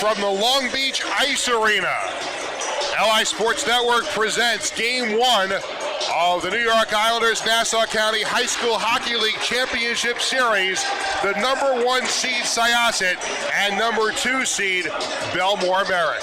from the Long Beach Ice Arena. LI Sports Network presents Game 1 of the New York Islanders Nassau County High School Hockey League Championship Series. The number 1 seed Syosset and number 2 seed Bellmore Merrick.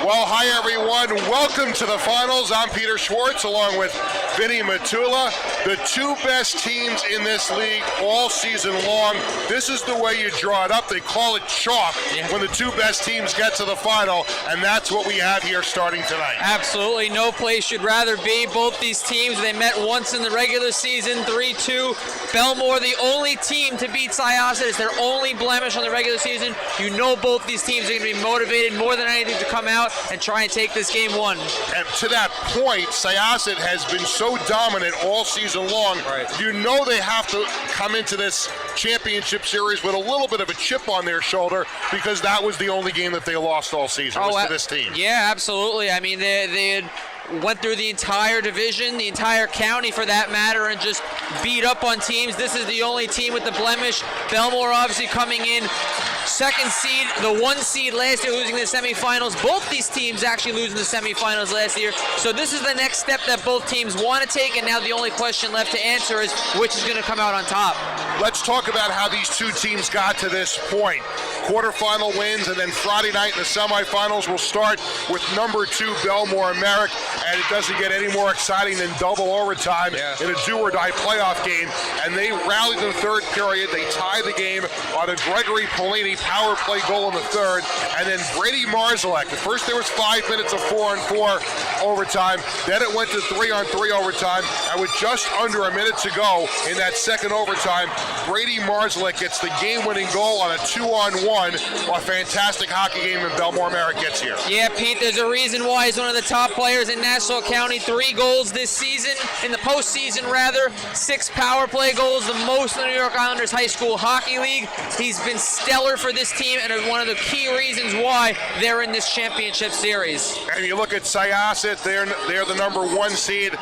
Well, hi everyone. Welcome to the finals. I'm Peter Schwartz along with Vinny Matula. The 2 best teams in this league all season long. This is the way you draw it up. They call it chalk when the 2 best teams get to the final, and that's what we have here starting tonight. Absolutely. No place should rather be. Both these teams, they met once in the regular season, 3-2. Bellmore, the only team to beat Syosset. It's their only blemish on the regular season. You know both these teams are going to be motivated more than anything to come out and try and take this game 1. And to that point, Syosset has been so dominant all season long. Right. You know they have to come into this championship series with a little bit of a chip on their shoulder because that was the only game that they lost all season was to this team. Yeah, absolutely. I mean, they had went through the entire division, the entire county for that matter, and just beat up on teams. This is the only team with the blemish. Bellmore obviously coming in second seed, the 1 seed last year, losing the semifinals. Both these teams actually losing the semifinals last year. So this is the next step that both teams want to take, and now the only question left to answer is which is going to come out on top. Let's talk about how these 2 teams got to this point. Quarterfinal wins, and then Friday night in the semifinals will start with number 2 Bellmore Merrick, and it doesn't get any more exciting than double overtime in a do-or-die playoff game. And they rallied in the third period. They tie the game on a Gregory Polini power play goal in the third, and then Brady Marzalek. At first there was 5 minutes of 4-on-4 overtime. Then it went to 3-on-3 overtime, and with just under a minute to go in that second overtime, Brady Marzalek gets the game-winning goal on a 2-on-1. A fantastic hockey game, and Bellmore Merrick gets here. Yeah, Pete, there's a reason why he's one of the top players in Nassau County. 3 goals this season, in the postseason rather. 6 power play goals, the most in the New York Islanders High School Hockey League. He's been stellar for this team and one of the key reasons why they're in this championship series. And you look at Syosset, they're the number 1 seed.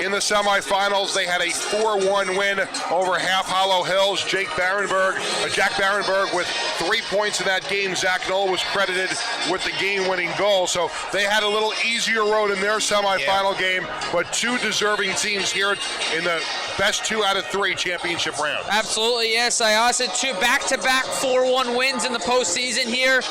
In the semifinals, they had a 4-1 win over Half Hollow Hills. Jack Barenberg with 3 points in that game. Zach Knoll was credited with the game-winning goal. So they had a little easier road in their semifinal game, but 2 deserving teams here in the best 2 out of 3 championship round. Absolutely, yes. Syosset 2 back-to-back 4-1 wins in the postseason here.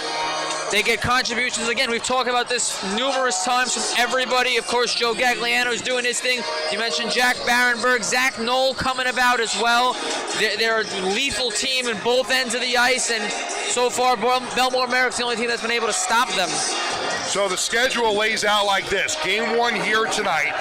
They get contributions. Again, we've talked about this numerous times from everybody. Of course, Joe Gagliano's doing his thing. You mentioned Jack Barenberg, Zach Knoll coming about as well. They're a lethal team in both ends of the ice, and so far, Bellmore Merrick's the only team that's been able to stop them. So the schedule lays out like this. Game 1 here tonight.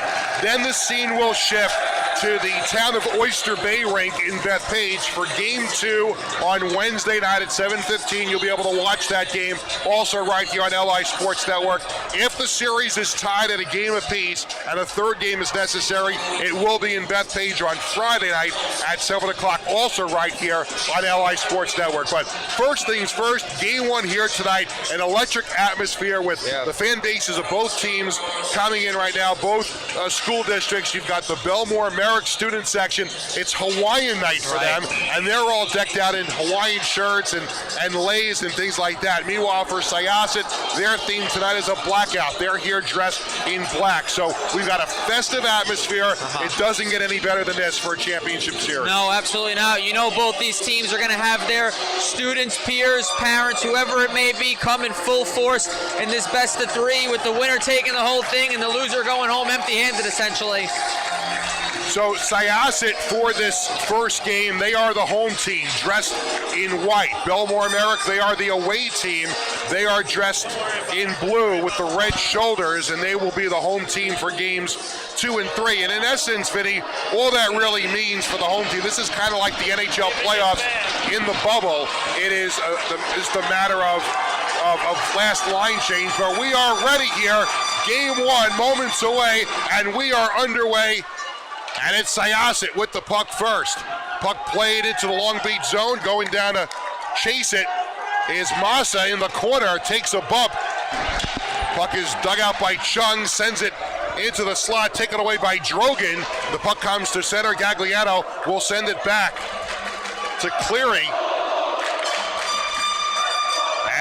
Then the scene will shift to the town of Oyster Bay rink in Bethpage for Game 2 on Wednesday night at 7:15. You'll be able to watch that game also right here on LI Sports Network. If the series is tied at a game apiece and a third game is necessary, it will be in Bethpage on Friday night at 7 o'clock, also right here on LI Sports Network. But first things first, Game 1 here tonight, an electric atmosphere with the fan bases of both teams coming in right now, both school districts. You've got the Bellmore Merrick student section. It's Hawaiian night for them, and they're all decked out in Hawaiian shirts and leis and things like that. Meanwhile, for Syosset, their theme tonight is a blackout. They're here dressed in black. So we've got a festive atmosphere. It doesn't get any better than this for a championship series. No, absolutely not. You know both these teams are going to have their students, peers, parents, whoever it may be, come in full force in this best of 3, with the winner taking the whole thing and the loser going home empty-handed, essentially. So Syosset, for this first game, they are the home team, dressed in white. Bellmore Merrick, they are the away team. They are dressed in blue with the red shoulders, and they will be the home team for games 2 and 3. And in essence, Vinny, all that really means for the home team, this is kind of like the NHL playoffs in the bubble. It is the matter of last line change, but we are ready here. Game 1, moments away, and we are underway. And it's Syosset with the puck first. Puck played into the Long Beach zone, going down to chase it is Massa in the corner, takes a bump. Puck is dug out by Chung, sends it into the slot, taken away by Drogan. The puck comes to center. Gagliano will send it back to Cleary.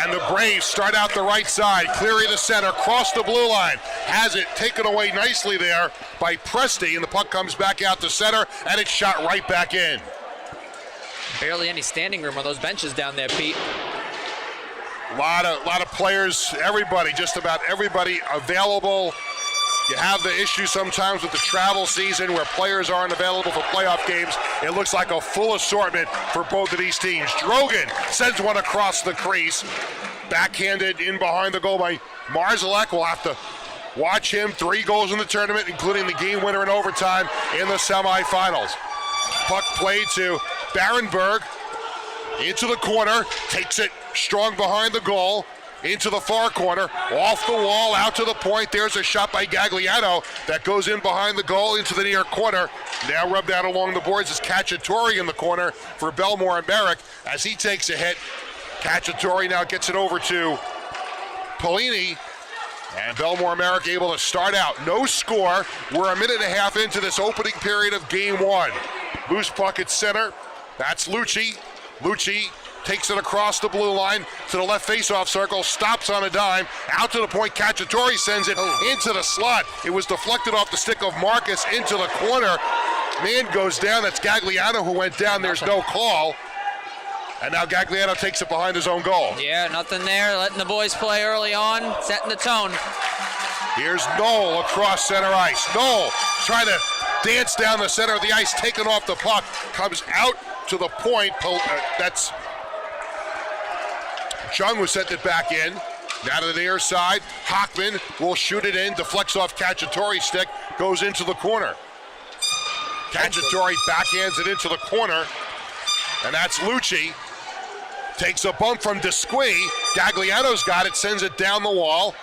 And And the Braves start out the right side. Cleary the center, cross the blue line. Has it taken away nicely there by Presti, and the puck comes back out to center, and it's shot right back in. Barely any standing room on those benches down there, Pete. A lot of players, everybody, just about everybody available. You have the issue sometimes with the travel season where players aren't available for playoff games. It looks like a full assortment for both of these teams. Drogan sends one across the crease. Backhanded in behind the goal by Marszalek. We'll have to watch him. 3 goals in the tournament, including the game winner in overtime in the semifinals. Puck played to Barenberg. Into the corner. Takes it strong behind the goal. Into the far corner, off the wall, out to the point. There's a shot by Gagliano that goes in behind the goal into the near corner. Now rubbed out along the boards is Cacciatore in the corner for Bellmore and Merrick as he takes a hit. Cacciatore now gets it over to Polini, and Bellmore and Merrick able to start out. No score. We're a minute and a half into this opening period of game 1. Loose puck at center. That's Lucci. Lucci takes it across the blue line to the left face-off circle, stops on a dime, out to the point. Cacciatore sends it into the slot. It was deflected off the stick of Marcus into the corner. Man goes down. That's Gagliano who went down. There's no call. And now Gagliano takes it behind his own goal. Yeah, nothing there. Letting the boys play early on, setting the tone. Here's Knoll across center ice. Knoll trying to dance down the center of the ice, taking off the puck, comes out to the point. That's Chung who sent it back in. Now to the near side. Hockman will shoot it in. Deflects off Cacciatore's stick. Goes into the corner. Cacciatore backhands it into the corner. And that's Lucci. Takes a bump from Desqui. Gagliano's got it. Sends it down the wall.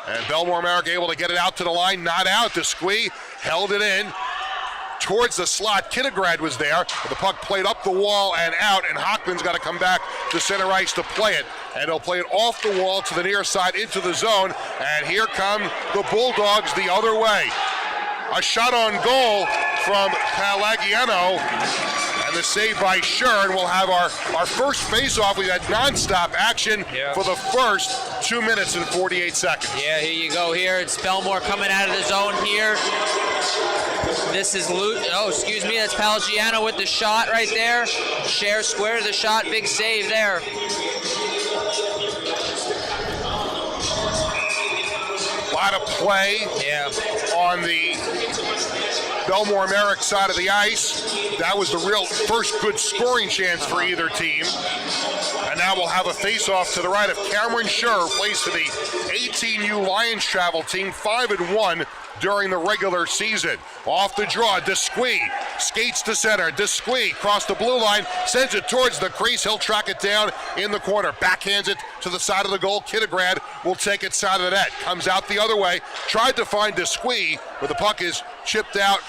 And Bellmore Merrick able to get it out to the line. Not out. Desqui held it in towards the slot. Kinnegard was there. The puck played up the wall and out, and Hockman's got to come back to center ice to play it. And he'll play it off the wall to the near side into the zone. And here come the Bulldogs the other way. A shot on goal from Palagiano. And the save by Schern. We'll have our first face-off. We've had non-stop action for the first 2 minutes and 48 seconds. Yeah, here you go here. It's Bellmore coming out of the zone here. This is that's Palagiano with the shot right there. Share square to the shot, big save there. A lot of play on the Bellmore Merrick side of the ice. That was the real first good scoring chance for either team. And now we'll have a face-off to the right of Cameron Schur, plays for the 18U Lions travel team, 5-1 during the regular season. Off the draw, Desqui skates to center. Desqui across the blue line, sends it towards the crease. He'll track it down in the corner. Backhands it to the side of the goal. Kinnegard will take it side of the net. Comes out the other way. Tried to find Desqui, but the puck is chipped out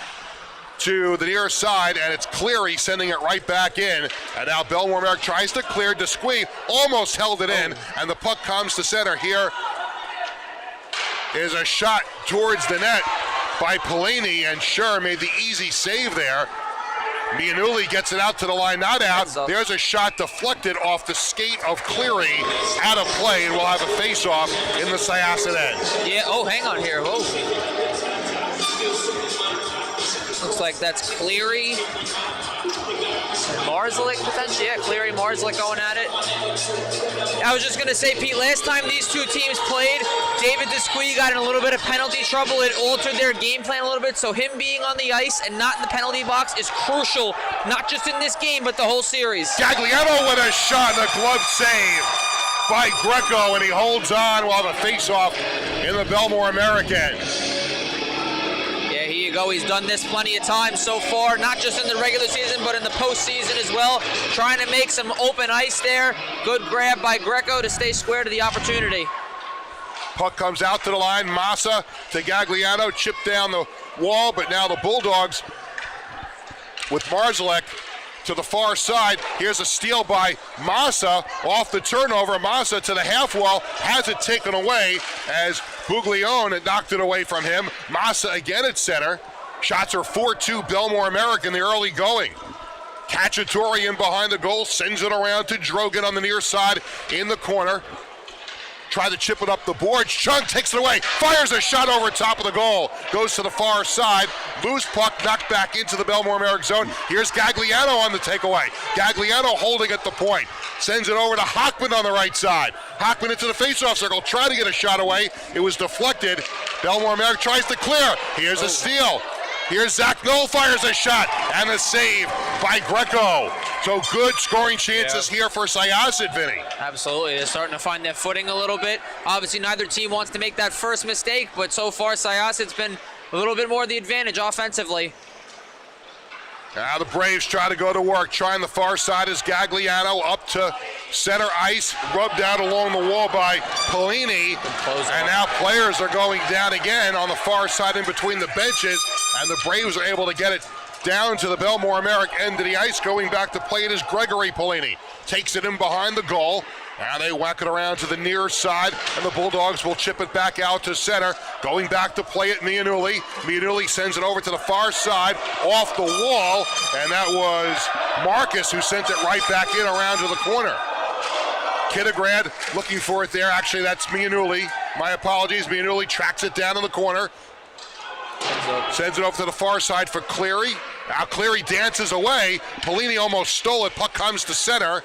to the near side, and it's Cleary sending it right back in. And now Bellmore Merrick tries to clear. Desqui almost held it in, and the puck comes to center. Here is a shot towards the net by Polini, and Schur made the easy save there. Mianulli gets it out to the line, not out. There's a shot deflected off the skate of Cleary, out of play, and we'll have a face-off in the Syosset end. Yeah, hang on here. Looks like that's Cleary. Marszalek potentially, Cleary, Marszalek going at it. I was just going to say, Pete, last time these two teams played, David Desqui got in a little bit of penalty trouble. It altered their game plan a little bit, so him being on the ice and not in the penalty box is crucial, not just in this game, but the whole series. Gagliano with a shot and a glove save by Greco, and he holds on. We'll have a face-off in the Bellmore American. He's done this plenty of times so far, not just in the regular season, but in the postseason as well. Trying to make some open ice there. Good grab by Greco to stay square to the opportunity. Puck comes out to the line. Massa to Gagliano, chipped down the wall, but now the Bulldogs with Marszalek to the far side. Here's a steal by Massa off the turnover. Massa to the half wall, has it taken away as Buglione had knocked it away from him. Massa again at center. Shots are 4-2 Bellmore Merrick in the early going. Cacciatore in behind the goal, sends it around to Drogan on the near side in the corner. Try to chip it up the boards. Chung takes it away, fires a shot over top of the goal. Goes to the far side. Loose puck knocked back into the Bellmore Merrick zone. Here's Gagliano on the takeaway. Gagliano holding at the point. Sends it over to Hockman on the right side. Hockman into the faceoff circle, trying to get a shot away. It was deflected. Bellmore Merrick tries to clear. Here's a steal. Here's Zach Knoll, fires a shot, and a save by Greco. So good scoring chances here for Syosset, Vinny. Absolutely, they're starting to find their footing a little bit. Obviously, neither team wants to make that first mistake, but so far, Syosset's been a little bit more the advantage offensively. Now the Braves try to go to work. Trying the far side is Gagliano up to center ice. Rubbed out along the wall by Pellini. And now players are going down again on the far side in between the benches. And the Braves are able to get it down to the Bellmore Merrick end of the ice. Going back to play it is Gregory Pellini. Takes it in behind the goal. Now they whack it around to the near side, and the Bulldogs will chip it back out to center. Going back to play it, Mianulli. Mianulli sends it over to the far side, off the wall, and that was Marcus who sent it right back in around to the corner. Kittograd looking for it there. Actually, that's Mianulli. My apologies. Mianulli tracks it down in the corner. Sends it over to the far side for Cleary. Now Cleary dances away. Pellini almost stole it. Puck comes to center.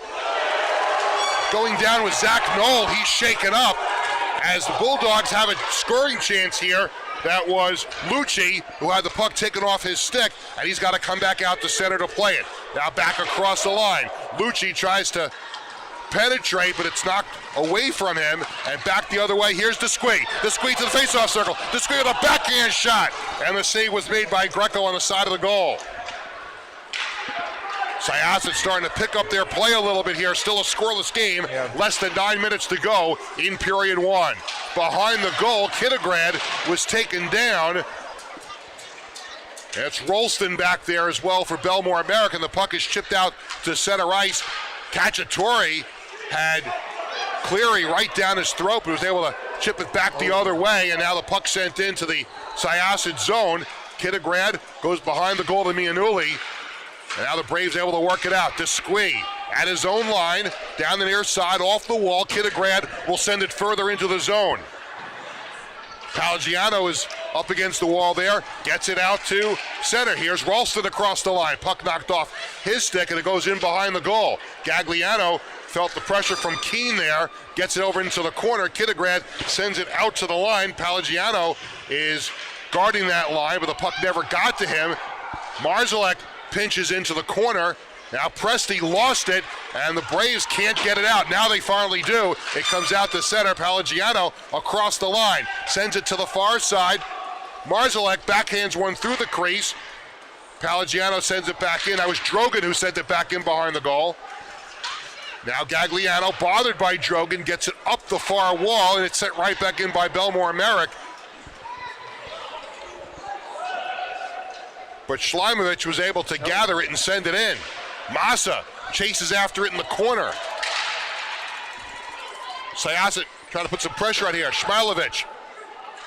Going down with Zach Knoll, he's shaken up as the Bulldogs have a scoring chance here. That was Lucci, who had the puck taken off his stick, and he's got to come back out to center to play it. Now back across the line. Lucci tries to penetrate, but it's knocked away from him, and back the other way. Here's Desquie. Desquie to the faceoff circle. Desquie with a backhand shot, and the save was made by Greco on the side of the goal. Syosset starting to pick up their play a little bit here. Still a scoreless game. Less than 9 minutes to go in period one. Behind the goal, Kittograd was taken down. It's Rolston back there as well for Bellmore Merrick, and the puck is chipped out to center ice. Cacciatore had Cleary right down his throat, but was able to chip it back the other way, and now the puck sent into the Syosset zone. Kittograd goes behind the goal to Mianulli. And now the Braves able to work it out. Desquie at his own line, down the near side, off the wall. Kittograd will send it further into the zone. Palagiano is up against the wall there, gets it out to center. Here's Ralston across the line. Puck knocked off his stick, and it goes in behind the goal. Gagliano felt the pressure from Keene there, gets it over into the corner. Kittograd sends it out to the line. Palagiano is guarding that line, but the puck never got to him. Marzalek pinches into the corner. Now Presti lost it, and the Braves can't get it out. Now they finally do. It comes out to center. Palagiano across the line. Sends it to the far side. Marzalek backhands one through the crease. Palagiano sends it back in. That was Drogan who sent it back in behind the goal. Now Gagliano, bothered by Drogan, gets it up the far wall, and it's sent right back in by Bellmore Merrick. But Schleimovich was able to gather it and send it in. Massa chases after it in the corner. Syosset trying to put some pressure on here. Schmeilovich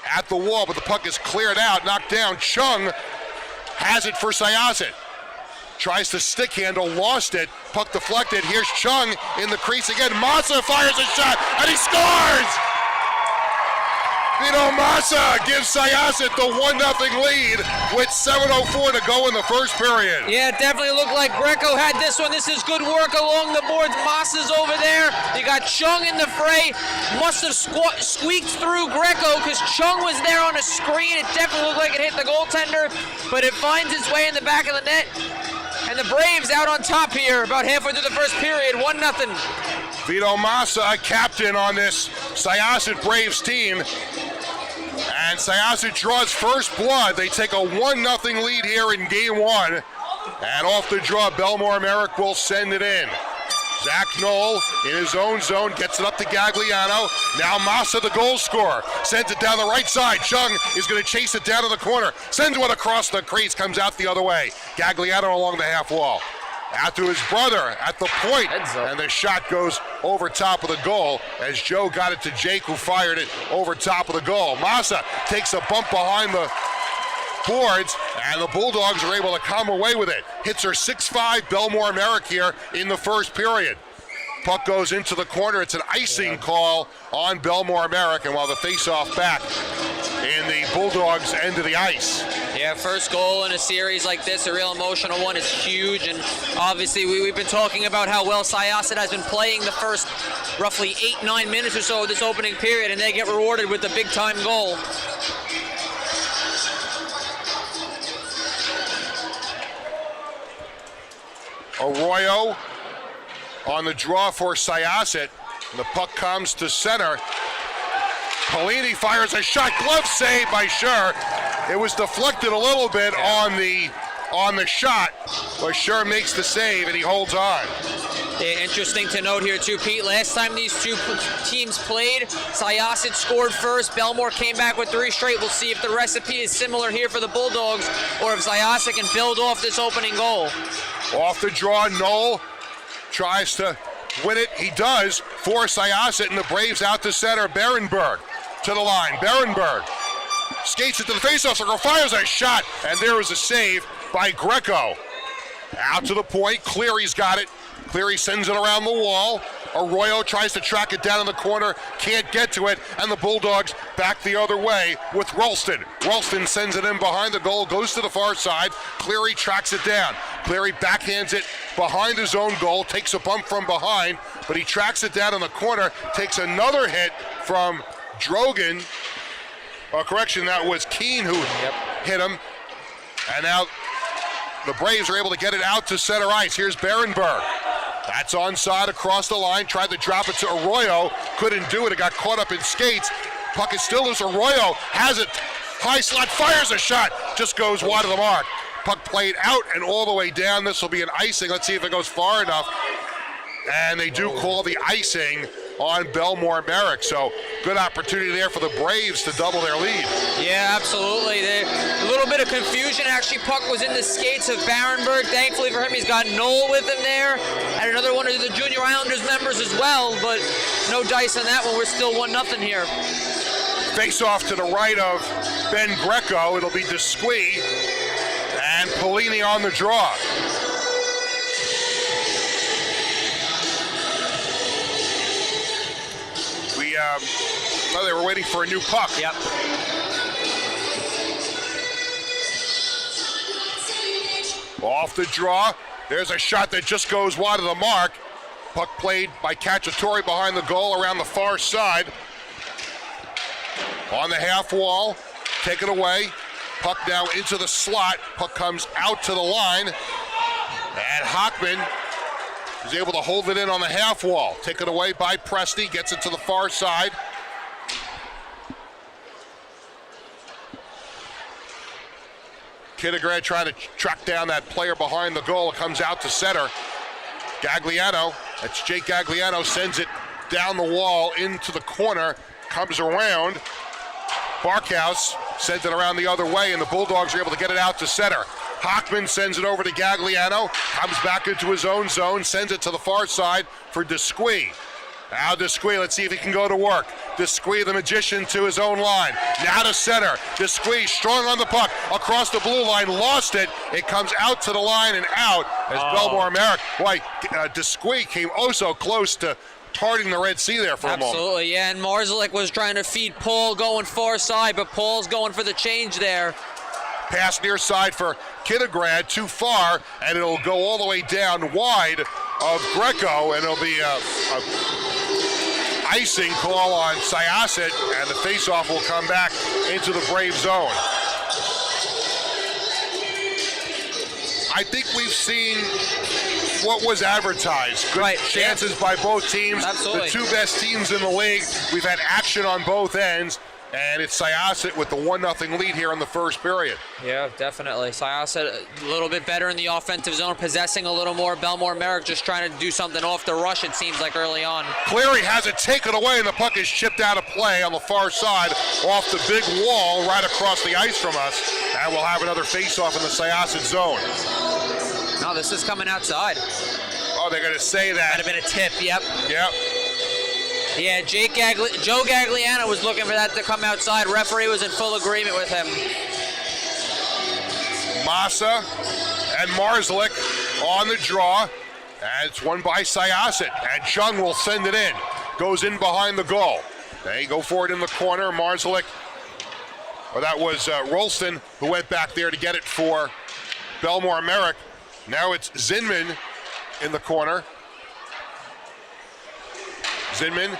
at the wall, but the puck is cleared out, knocked down. Chung has it for Syosset. Tries to stick handle, lost it. Puck deflected. Here's Chung in the crease again. Massa fires a shot, and he scores! Vito Massa gives Syosset the 1-0 lead with 7:04 to go in the first period. Yeah, it definitely looked like Greco had this one. This is good work along the boards. Massa's over there. You got Chung in the fray. Must have squeaked through Greco because Chung was there on a screen. It definitely looked like it hit the goaltender, but it finds its way in the back of the net. And the Braves out on top here about halfway through the first period, 1-0. Vito Massa, a captain on this Syosset Braves team. And Syosset draws first blood. They take a 1-0 lead here in game one. And off the draw, Bellmore Merrick will send it in. Zach Knoll in his own zone, gets it up to Gagliano. Now Massa, the goal scorer, sends it down the right side. Chung is going to chase it down to the corner. Sends one across the crease, comes out the other way. Gagliano along the half wall. Out to his brother at the point, and the shot goes over top of the goal as Joe got it to Jake, who fired it over top of the goal. Massa takes a bump behind the boards, and the Bulldogs are able to come away with it. Hits are 6-5 Bellmore Merrick here in the first period. Puck goes into the corner. It's an icing call on Bellmore Merrick, and while the face-off back in the Bulldogs' end of the ice. Yeah, first goal in a series like this, a real emotional one, is huge, and obviously we've been talking about how well Syosset has been playing the first roughly 8-9 minutes or so of this opening period, and they get rewarded with a big-time goal. Arroyo on the draw for Syosset. The puck comes to center. Polini fires a shot. Glove save by Scher. It was deflected a little bit on the shot, but Scher makes the save and he holds on. Yeah, interesting to note here too, Pete. Last time these two teams played, Syosset scored first. Bellmore came back with 3 straight. We'll see if the recipe is similar here for the Bulldogs, or if Syosset can build off this opening goal. Off the draw, Knoll tries to win it. He does for Syosset, and the Braves out to center. Berenberg to the line. Berenberg skates it to the faceoff circle, fires a shot, and there is a save by Greco. Out to the point. Cleary's got it. Cleary sends it around the wall. Arroyo tries to track it down in the corner, can't get to it, and the Bulldogs back the other way with Ralston. Ralston sends it in behind the goal, goes to the far side. Cleary tracks it down. Cleary backhands it behind his own goal, takes a bump from behind, but he tracks it down in the corner, takes another hit from Drogan. Correction, that was Keene who hit him. And now the Braves are able to get it out to center ice. Here's Berenberg. That's onside across the line. Tried to drop it to Arroyo. Couldn't do it. It got caught up in skates. Puck is still loose. Arroyo has it. High slot. Fires a shot. Just goes wide of the mark. Puck played out and all the way down. This will be an icing. Let's see if it goes far enough. And they do call the icing on Bellmore Merrick. So good opportunity there for the Braves to double their lead. Yeah, absolutely. A little bit of confusion. Actually, puck was in the skates of Berenberg. Thankfully for him, he's got Knoll with him there. And another one of the Junior Islanders members as well, but no dice on that one. We're still 1-0 here. Face off to the right of Ben Greco. It'll be Desquie and Polini on the draw. They were waiting for a new puck. Yep. Off the draw. There's a shot that just goes wide of the mark. Puck played by Cacciatore behind the goal around the far side. On the half wall. Taken away. Puck now into the slot. Puck comes out to the line. And Hockman is able to hold it in on the half wall. Taken away by Presti. Gets it to the far side. Kinnegren trying to track down that player behind the goal. It comes out to center. Gagliano, that's Jake Gagliano, sends it down the wall into the corner. Comes around. Barkhouse sends it around the other way, and the Bulldogs are able to get it out to center. Hockman sends it over to Gagliano. Comes back into his own zone. Sends it to the far side for Desquie. Now Desquie, let's see if he can go to work. Desquie, the magician, to his own line. Now to center. Desquie strong on the puck. Across the blue line, lost it. It comes out to the line and out as Bellmore Merrick. Boy, Desquie came oh so close to tarting the Red Sea there for a moment. Absolutely, yeah, and Marszalek was trying to feed Paul going far side, but Paul's going for the change there. Pass near side for Kinnegren, too far, and it'll go all the way down wide of Greco, and it'll be a icing call on Syosset, and the faceoff will come back into the Brave zone. I think we've seen what was advertised. Good chances by both teams. Absolutely. The two best teams in the league. We've had action on both ends. And it's Syosset with the 1-0 lead here in the first period. Yeah, definitely. Syosset a little bit better in the offensive zone, possessing a little more. Bellmore Merrick just trying to do something off the rush, it seems like, early on. Cleary has it taken away, and the puck is chipped out of play on the far side off the big wall right across the ice from us. And we'll have another face-off in the Syosset zone. No, this is coming outside. Oh, they're going to say that. Might have been a tip, yep. Yep. Yeah, Joe Gagliano was looking for that to come outside. Referee was in full agreement with him. Massa and Marslick on the draw. And it's won by Syosset. And Chung will send it in. Goes in behind the goal. They go for it in the corner. Marslick, or that was Rolston, who went back there to get it for Bellmore Merrick. Now it's Zinman in the corner. Zinman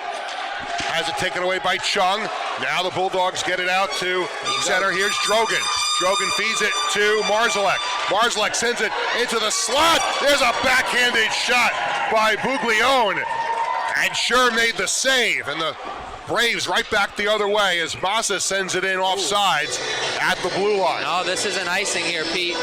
has it taken away by Chung. Now the Bulldogs get it out to center. Here's Drogan. Drogan feeds it to Marzalek. Marzalek sends it into the slot. There's a backhanded shot by Buglione. And Scher made the save. And the Braves right back the other way as Massa sends it in offsides at the blue line. Oh, this is an icing here, Pete.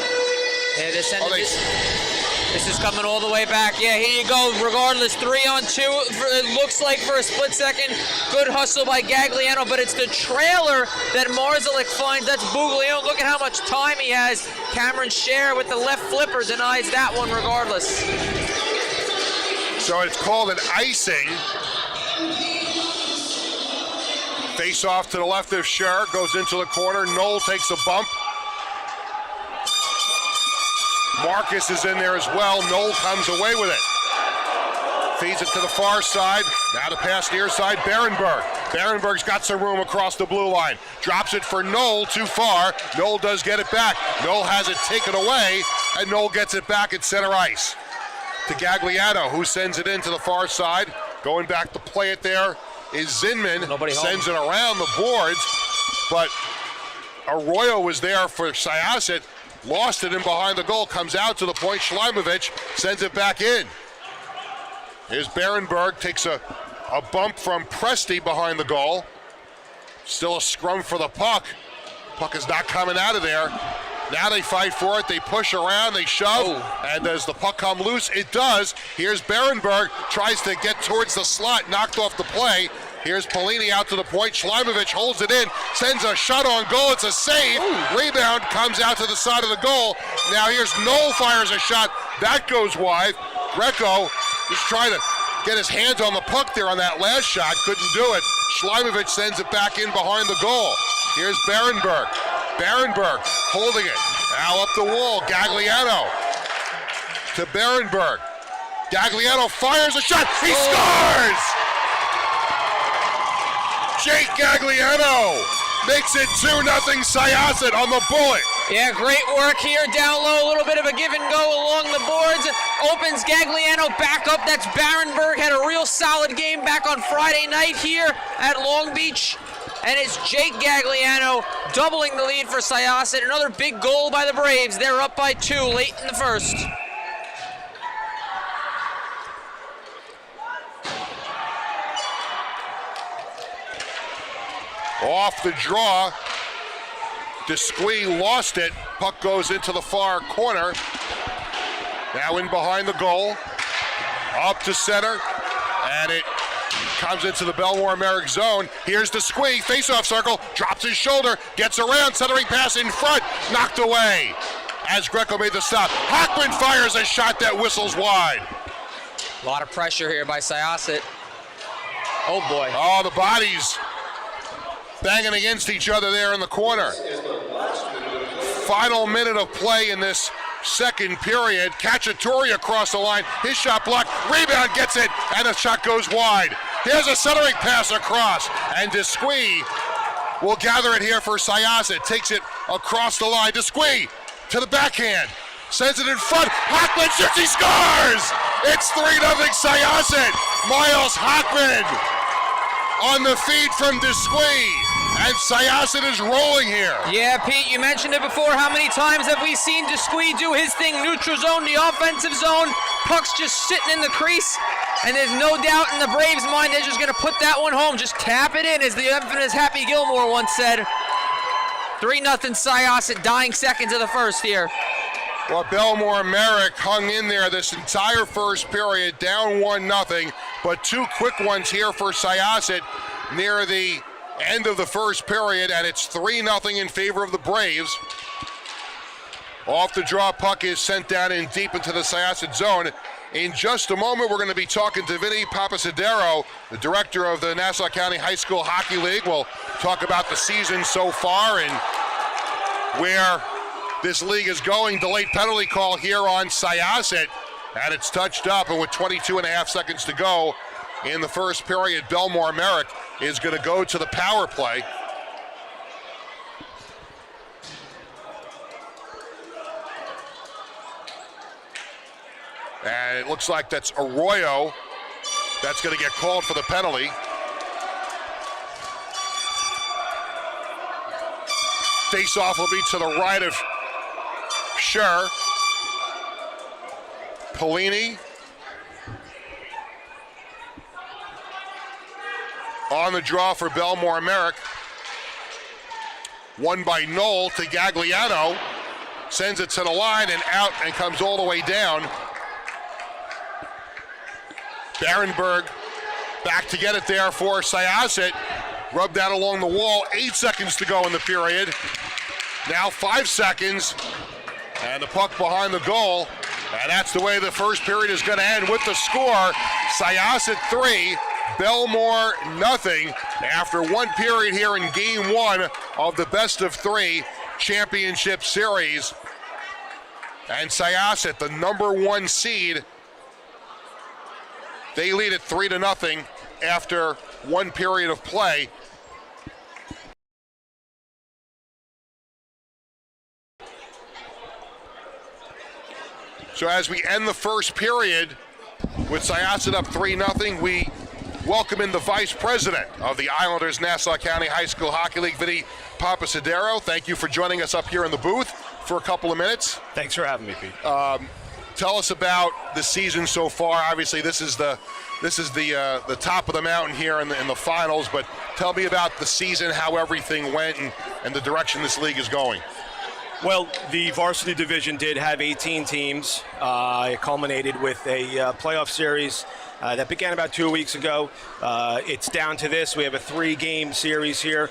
Yeah, this is coming all the way back. Yeah, here you go. Regardless, 3-on-2. It looks like for a split second. Good hustle by Gagliano, but it's the trailer that Marzalek finds. That's Buglione. Look at how much time he has. Cameron Scher with the left flipper denies that one regardless. So it's called an icing. Face off to the left of Scher. Goes into the corner. Knoll takes a bump. Marcus is in there as well. Knoll comes away with it. Feeds it to the far side. Now to pass near side, Berenberg. Berenberg's got some room across the blue line. Drops it for Knoll, too far. Knoll does get it back. Knoll has it taken away, and Knoll gets it back at center ice. To Gagliano, who sends it into the far side. Going back to play it there is Zinman. Sends it around the boards, but Arroyo was there for Syosset. Lost it in behind the goal, comes out to the point. Schleimovich sends it back in. Here's Berenberg, takes a bump from Presti behind the goal. Still a scrum for the puck. Puck is not coming out of there. Now they fight for it, they push around, they shove, and does the puck come loose? It does. Here's Berenberg, tries to get towards the slot, knocked off the play. Here's Polini out to the point. Schleimovich holds it in, sends a shot on goal. It's a save. Rebound comes out to the side of the goal. Now here's Knoll fires a shot. That goes wide. Greco is trying to get his hands on the puck there on that last shot. Couldn't do it. Schleimovich sends it back in behind the goal. Here's Berenberg. Berenberg holding it. Now up the wall. Gagliano to Berenberg. Gagliano fires a shot. He scores! Jake Gagliano makes it 2-0 Syosset on the bullet. Yeah, great work here down low. A little bit of a give and go along the boards. Opens Gagliano back up. That's Berenberg. Had a real solid game back on Friday night here at Long Beach. And it's Jake Gagliano doubling the lead for Syosset. Another big goal by the Braves. They're up by 2 late in the first. Off the draw, Desquie lost it. Puck goes into the far corner. Now in behind the goal, up to center, and it comes into the Bellmore Merrick zone. Here's Desquie, face-off circle, drops his shoulder, gets around, centering pass in front, knocked away as Greco made the stop. Hockman fires a shot that whistles wide. A lot of pressure here by Syosset. Oh boy. Oh, the bodies banging against each other there in the corner. Final minute of play in this second period. Cacciatore across the line. His shot blocked. Rebound gets it, and the shot goes wide. Here's a centering pass across, and Desquie will gather it here for Syosset. Takes it across the line. Desquie to the backhand. Sends it in front. Hockman shoots. He scores! It's 3-0 Syosset. Miles Hockman on the feed from Desquie. And Syosset is rolling here. Yeah, Pete, you mentioned it before. How many times have we seen Desquie do his thing? Neutral zone, the offensive zone. Puck's just sitting in the crease. And there's no doubt in the Braves' mind they're just going to put that one home. Just tap it in, as the infamous Happy Gilmore once said. 3-0 Syosset, dying seconds of the first here. Well, Bellmore Merrick hung in there this entire first period, down 1-0. But 2 quick ones here for Syosset near the end of the first period, and it's 3-0 in favor of the Braves. Off the draw, puck is sent down in deep into the Syosset zone. In just a moment, we're going to be talking to Vinny Papasadero, the director of the Nassau County High School Hockey League. We'll talk about the season so far and where this league is going. Delayed penalty call here on Syosset, and it's touched up, and with 22.5 seconds to go in the first period, Bellmore Merrick is going to go to the power play. And it looks like that's Arroyo that's going to get called for the penalty. Face-off will be to the right of Scher. Polini on the draw for Bellmore Merrick. Won by Knoll to Gagliano. Sends it to the line and out and comes all the way down. Barenberg back to get it there for Syosset. Rubbed out along the wall. 8 seconds to go in the period. Now 5 seconds. And the puck behind the goal. And that's the way the first period is going to end with the score. Syosset 3, Bellmore nothing. After one period here in game one of the best of three championship series. And Syosset, the #1 seed, they lead it 3-0 after one period of play. So as we end the first period with Syosset up 3-0, we welcome in the Vice President of the Islanders Nassau County High School Hockey League, Vinny Papasadero. Thank you for joining us up here in the booth for a couple of minutes. Thanks for having me, Pete. Tell us about the season so far. Obviously, this is the top of the mountain here in the finals. But tell me about the season, how everything went, and the direction this league is going. Well, the varsity division did have 18 teams. It culminated with a playoff series that began about 2 weeks ago. It's down to this. We have a 3-game series here.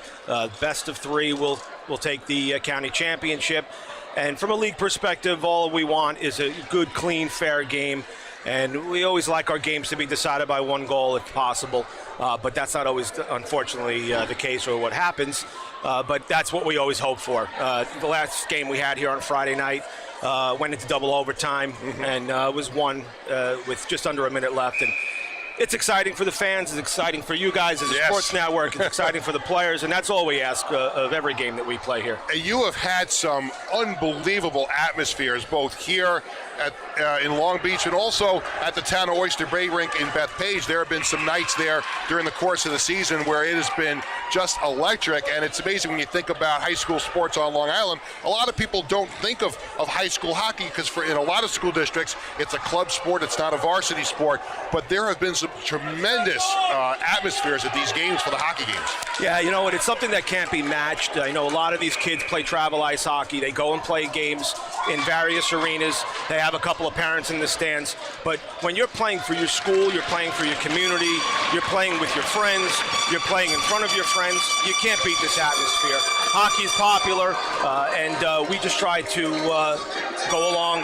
Best of three will take the county championship. And from a league perspective, all we want is a good, clean, fair game. And we always like our games to be decided by one goal if possible. But that's not always, unfortunately, the case or what happens. But that's what we always hope for. The last game we had here on Friday night went into double overtime and was won with just under a minute left. And it's exciting for the fans. It's exciting for you guys as a sports network. It's exciting for the players, and that's all we ask of every game that we play here. You have had some unbelievable atmospheres, both here in Long Beach and also at the Town of Oyster Bay rink in Bethpage. There have been some nights there during the course of the season where it has been just electric, and it's amazing when you think about high school sports on Long Island. A lot of people don't think of high school hockey because in a lot of school districts, it's a club sport, it's not a varsity sport, but there have been some tremendous atmospheres at these games for the hockey games. Yeah, you know what, it's something that can't be matched. I know a lot of these kids play travel ice hockey. They go and play games in various arenas. They have a couple of parents in the stands, but when you're playing for your school, you're playing for your community, you're playing with your friends, you're playing in front of your friends, you can't beat this atmosphere. Hockey is popular, and we just try to go along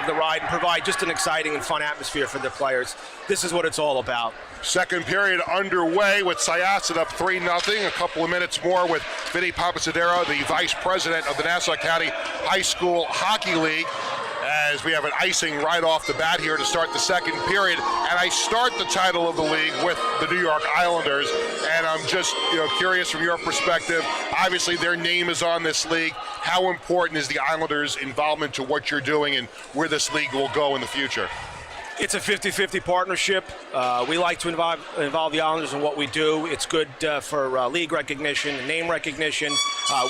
the ride and provide just an exciting and fun atmosphere for the players. This is what it's all about. Second period underway with Syosset up 3-0. A couple of minutes more with Vinny Papasadero, the Vice President of the Nassau County High School Hockey League, as we have an icing right off the bat here to start the second period. And I start the title of the league with the New York Islanders, and I'm just curious from your perspective. Obviously, their name is on this league. How important is the Islanders' involvement to what you're doing and where this league will go in the future? It's a 50-50 partnership. We like to involve the Islanders in what we do. It's good for league recognition and name recognition.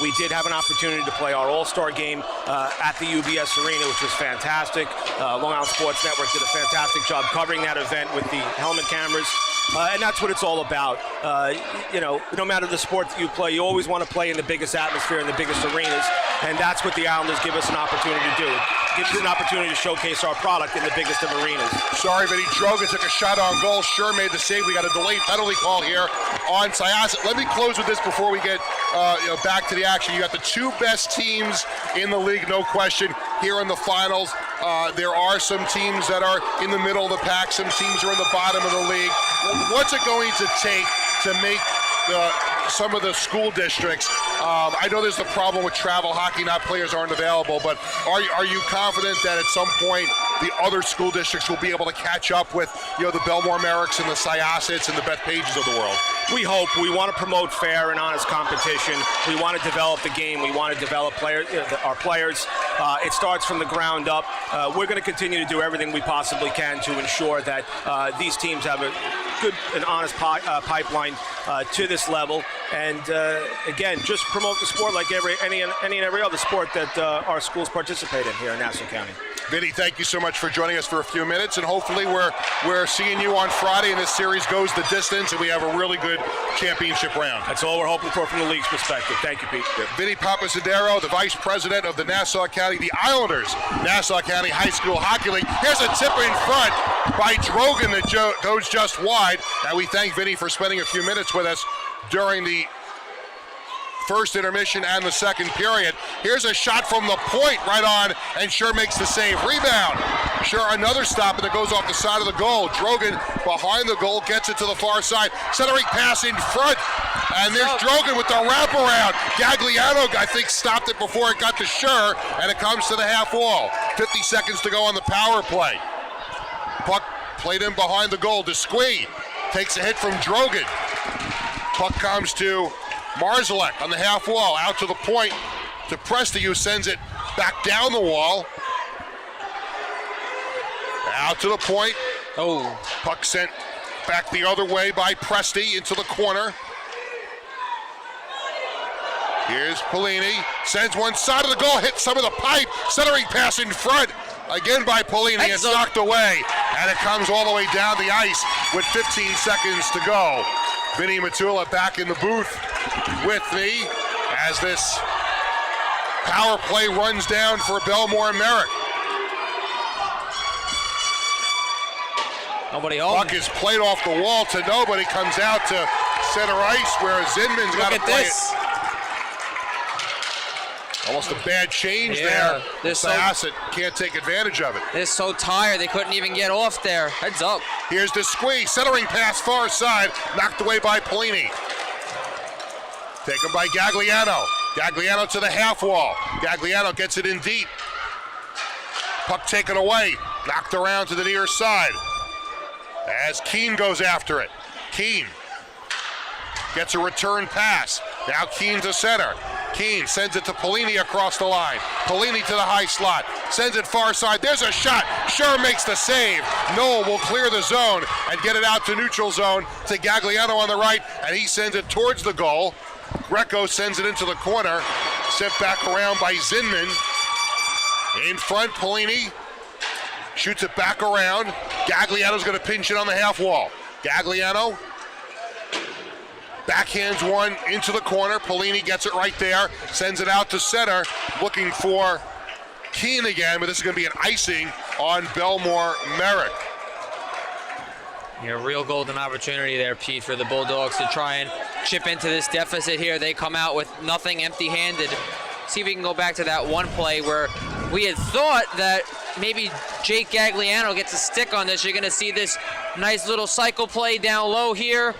We did have an opportunity to play our All-Star game at the UBS Arena, which was fantastic. Long Island Sports Network did a fantastic job covering that event with the helmet cameras. And that's what it's all about. No matter the sport that you play, you always want to play in the biggest atmosphere and the biggest arenas. And that's what the Islanders give us an opportunity to do. It gives us an opportunity to showcase our product in the biggest of arenas. Sorry, Vinny. Droga took a shot on goal. Sure made the save. We got a delayed penalty call here on Syosset. Let me close with this before we get back to the action. You got the two best teams in the league, no question, here in the finals. There are some teams that are in the middle of the pack. Some teams are in the bottom of the league. What's it going to take to make some of the school districts I know there's the problem with travel hockey, not players aren't available, but are you confident that at some point the other school districts will be able to catch up with, the Bellmore Merricks and the Syossets and the Beth Pages of the world? We hope. We want to promote fair and honest competition. We want to develop the game. We want to develop our players. It starts from the ground up. We're going to continue to do everything we possibly can to ensure that these teams have a good and honest pipeline to this level. And again, just promote the sport like any and every other sport that our schools participate in here in Nassau County. Vinny, thank you so much for joining us for a few minutes, and hopefully we're seeing you on Friday and this series goes the distance and we have a really good championship round. That's all we're hoping for from the league's perspective. Thank you, Pete. Vinny Papasadero, the vice president of the Nassau County, the Islanders Nassau County High School Hockey League. Here's a tip in front by Drogan that goes just wide. And we thank Vinny for spending a few minutes with us during the first intermission and the second period. Here's a shot from the point right on, and Sure makes the save. Rebound. Sure, another stop, and it goes off the side of the goal. Drogan behind the goal, gets it to the far side. Centering pass in front, and there's Drogan with the wraparound. Gagliano, I think, stopped it before it got to Sure, and it comes to the half wall. 50 seconds to go on the power play. Puck played in behind the goal. Desquie takes a hit from Drogan. Puck comes to Marzalek on the half wall, out to the point to Presti, who sends it back down the wall. Out to the point. Oh. Puck sent back the other way by Presti into the corner. Here's Polini, sends one side of the goal, hits some of the pipe, centering pass in front. Again by Polini, it's knocked away, and it comes all the way down the ice with 15 seconds to go. Vinny Matula back in the booth with me as this power play runs down for Bellmore and Merrick. Nobody home. Puck is played off the wall to nobody, comes out to center ice where Zinman's got to play it. Almost a bad change there. Syosset can't take advantage of it. They're so tired, they couldn't even get off there. Heads up. Here's the squeeze, centering pass far side, knocked away by Polini. Taken by Gagliano. Gagliano to the half wall. Gagliano gets it in deep. Puck taken away, knocked around to the near side. As Keene goes after it. Keene gets a return pass. Now Keene to center. Keene sends it to Polini across the line. Polini to the high slot. Sends it far side. There's a shot. Sure makes the save. Noel will clear the zone and get it out to neutral zone to Gagliano on the right, and he sends it towards the goal. Greco sends it into the corner. Sent back around by Zinman. In front, Polini shoots it back around. Gagliano's going to pinch it on the half wall. Gagliano backhands one into the corner. Polini gets it right there, sends it out to center, looking for Keene again, but this is going to be an icing on Bellmore Merrick. Yeah, real golden opportunity there, Pete, for the Bulldogs to try and chip into this deficit here. They come out with nothing, empty-handed. See if we can go back to that one play where we had thought that maybe Jake Gagliano gets a stick on this. You're going to see this nice little cycle play down low here.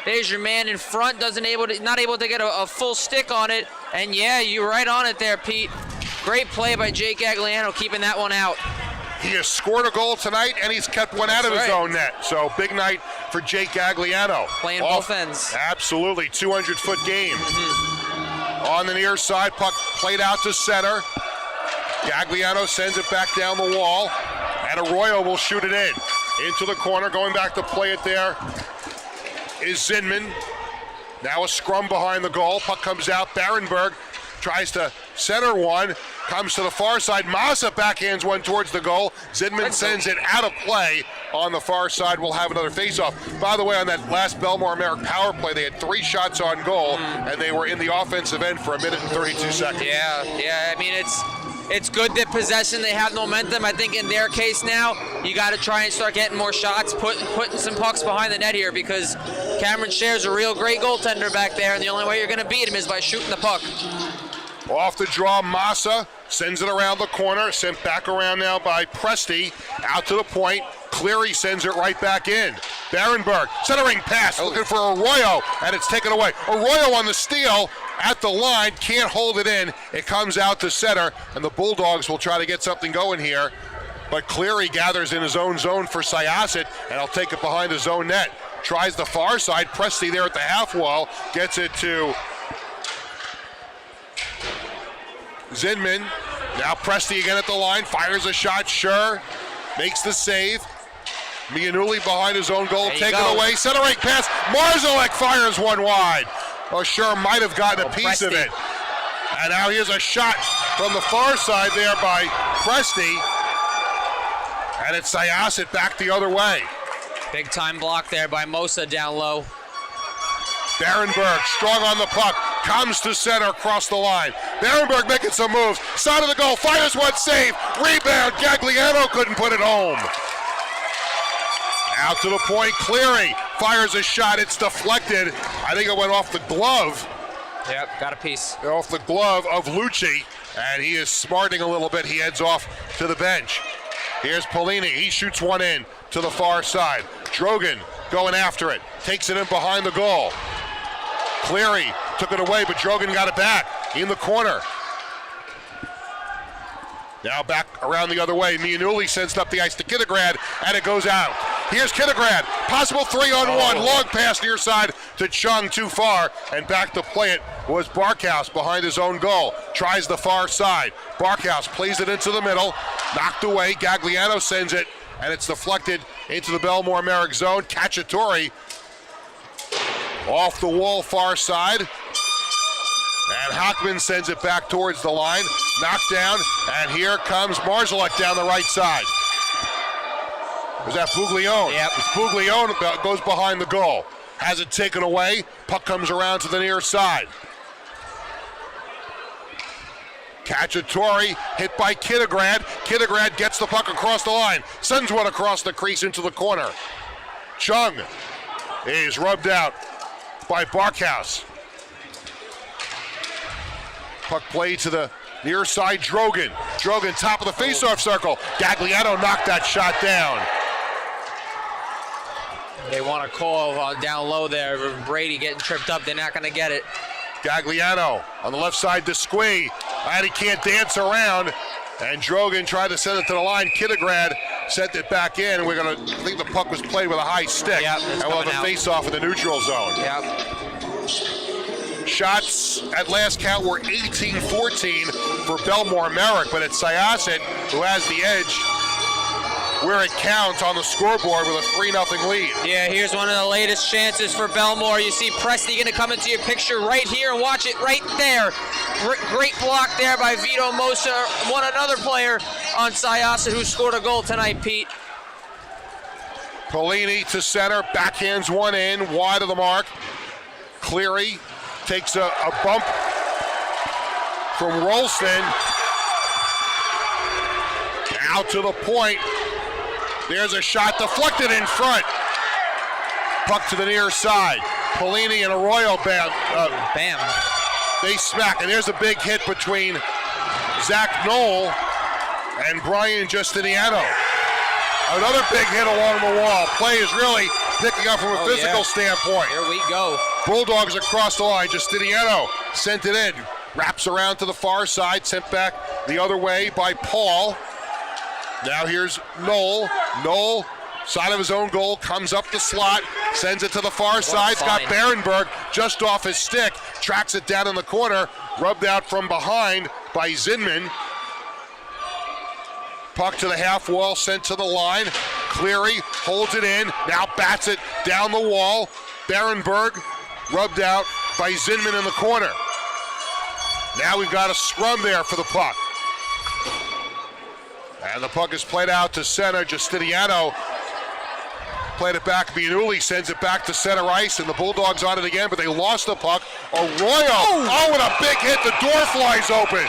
There's your man in front, not able to get a full stick on it. And yeah, you're right on it there, Pete. Great play by Jake Gagliano, keeping that one out. He has scored a goal tonight, and he's kept one out of his own net. So big night for Jake Gagliano. Playing both ends. Absolutely, 200-foot game. On the near side, puck played out to center. Gagliano sends it back down the wall, and Arroyo will shoot it in. Into the corner, going back to play it there is Zinman. Now a scrum behind the goal. Puck comes out. Barenberg tries to center one. Comes to the far side. Massa backhands one towards the goal. Zinman sends it out of play on the far side. We'll have another faceoff. By the way, on that last Bellmore Merrick power play, they had 3 shots on goal, and they were in the offensive end for 1 minute and 32 seconds. Yeah. I mean, it's good that possession, they have momentum. I think in their case now, you got to try and start getting more shots, putting some pucks behind the net here, because Cameron Scher's a real great goaltender back there, and the only way you're going to beat him is by shooting the puck. Off the draw, Massa sends it around the corner, sent back around now by Presti, out to the point. Cleary sends it right back in. Barenberg, centering pass, looking for Arroyo, and it's taken away. Arroyo on the steal, at the line, can't hold it in. It comes out to center, and the Bulldogs will try to get something going here. But Cleary gathers in his own zone for Syosset, and he'll take it behind his own net. Tries the far side. Presti there at the half wall. Gets it to Zinman. Now Presti again at the line. Fires a shot. Sure. Makes the save. Mianulli behind his own goal. Take it away. Center right pass. Marzalek fires one wide. Oh, Sure might have gotten a piece of it. And now here's a shot from the far side there by Presti. And it's Syosset back the other way. Big time block there by Mosa down low. Berenberg strong on the puck. Comes to center across the line. Berenberg making some moves. Side of the goal. Fires one, save. Rebound. Gagliano couldn't put it home. Out to the point. Cleary fires a shot. It's deflected. I think it went off the glove. Yep, got a piece. Off the glove of Lucci. And he is smarting a little bit. He heads off to the bench. Here's Polini. He shoots one in to the far side. Drogan going after it. Takes it in behind the goal. Cleary took it away, but Drogan got it back in the corner. Now back around the other way. Mianulli sends it up the ice to Kittograd, and it goes out. Here's Kittograd. Possible 3-on-1. Long pass near side to Chung, too far, and back to play it was Barkhouse behind his own goal. Tries the far side. Barkhouse plays it into the middle. Knocked away. Gagliano sends it, and it's deflected into the Bellmore Merrick zone. Cacciatore off the wall far side. And Hockman sends it back towards the line. Knocked down, and here comes Marzalek down the right side. Was that Buglione? Yep. It's Buglione goes behind the goal. Has it taken away. Puck comes around to the near side. Cacciatore hit by Kittograd. Kittograd gets the puck across the line. Sends one across the crease into the corner. Chung is rubbed out by Barkhouse. Puck play to the near side, Drogan. Drogan top of the faceoff circle. Gagliano knocked that shot down. They want to call down low there. Brady getting tripped up. They're not going to get it. Gagliano on the left side to Squee. And he can't dance around. And Drogan tried to send it to the line. Kittograd sent it back in. I think the puck was played with a high stick. Yep, and we'll have a face-off in the neutral zone. Yep. Shots at last count were 18-14 for Bellmore Merrick, but it's Syosset who has the edge where it counts on the scoreboard with a 3-0 lead. Yeah, here's one of the latest chances for Bellmore. You see Presti going to come into your picture right here and watch it right there. Great block there by Vito Mosa, another player on Syosset who scored a goal tonight, Pete. Polini to center, backhands one in, wide of the mark. Cleary takes a bump from Rolston. Out to the point. There's a shot deflected in front. Puck to the near side. Polini and Arroyo Bam. They smack, and there's a big hit between Zach Knoll and Brian Justiniano. Another big hit along the wall. Play is really picking up from a physical standpoint. Here we go. Bulldogs across the line. Justiniano sent it in. Wraps around to the far side. Sent back the other way by Paul. Now here's Knoll. Knoll, side of his own goal, comes up the slot. Sends it to the far side. It's got Berenberg just off his stick. Tracks it down in the corner. Rubbed out from behind by Zinman. Puck to the half wall, sent to the line. Cleary holds it in, now bats it down the wall. Berenberg rubbed out by Zinman in the corner. Now we've got a scrum there for the puck. And the puck is played out to center. Justiniano played it back. Mianulli sends it back to center ice, and the Bulldogs on it again, but they lost the puck. Arroyo, what a big hit. The door flies open.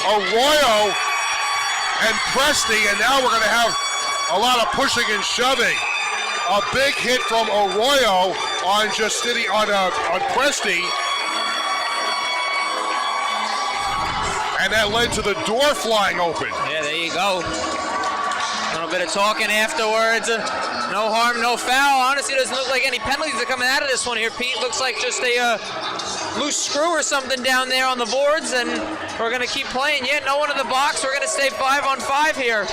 Arroyo and Presti, and now we're going to have a lot of pushing and shoving. A big hit from Arroyo on Presti. And that led to the door flying open. Yeah, there you go. little bit of talking afterwards. No harm, no foul. Honestly, doesn't look like any penalties are coming out of this one here, Pete. Looks like just a loose screw or something down there on the boards, and we're going to keep playing. Yeah, no one in the box. We're going to stay 5-on-5 here.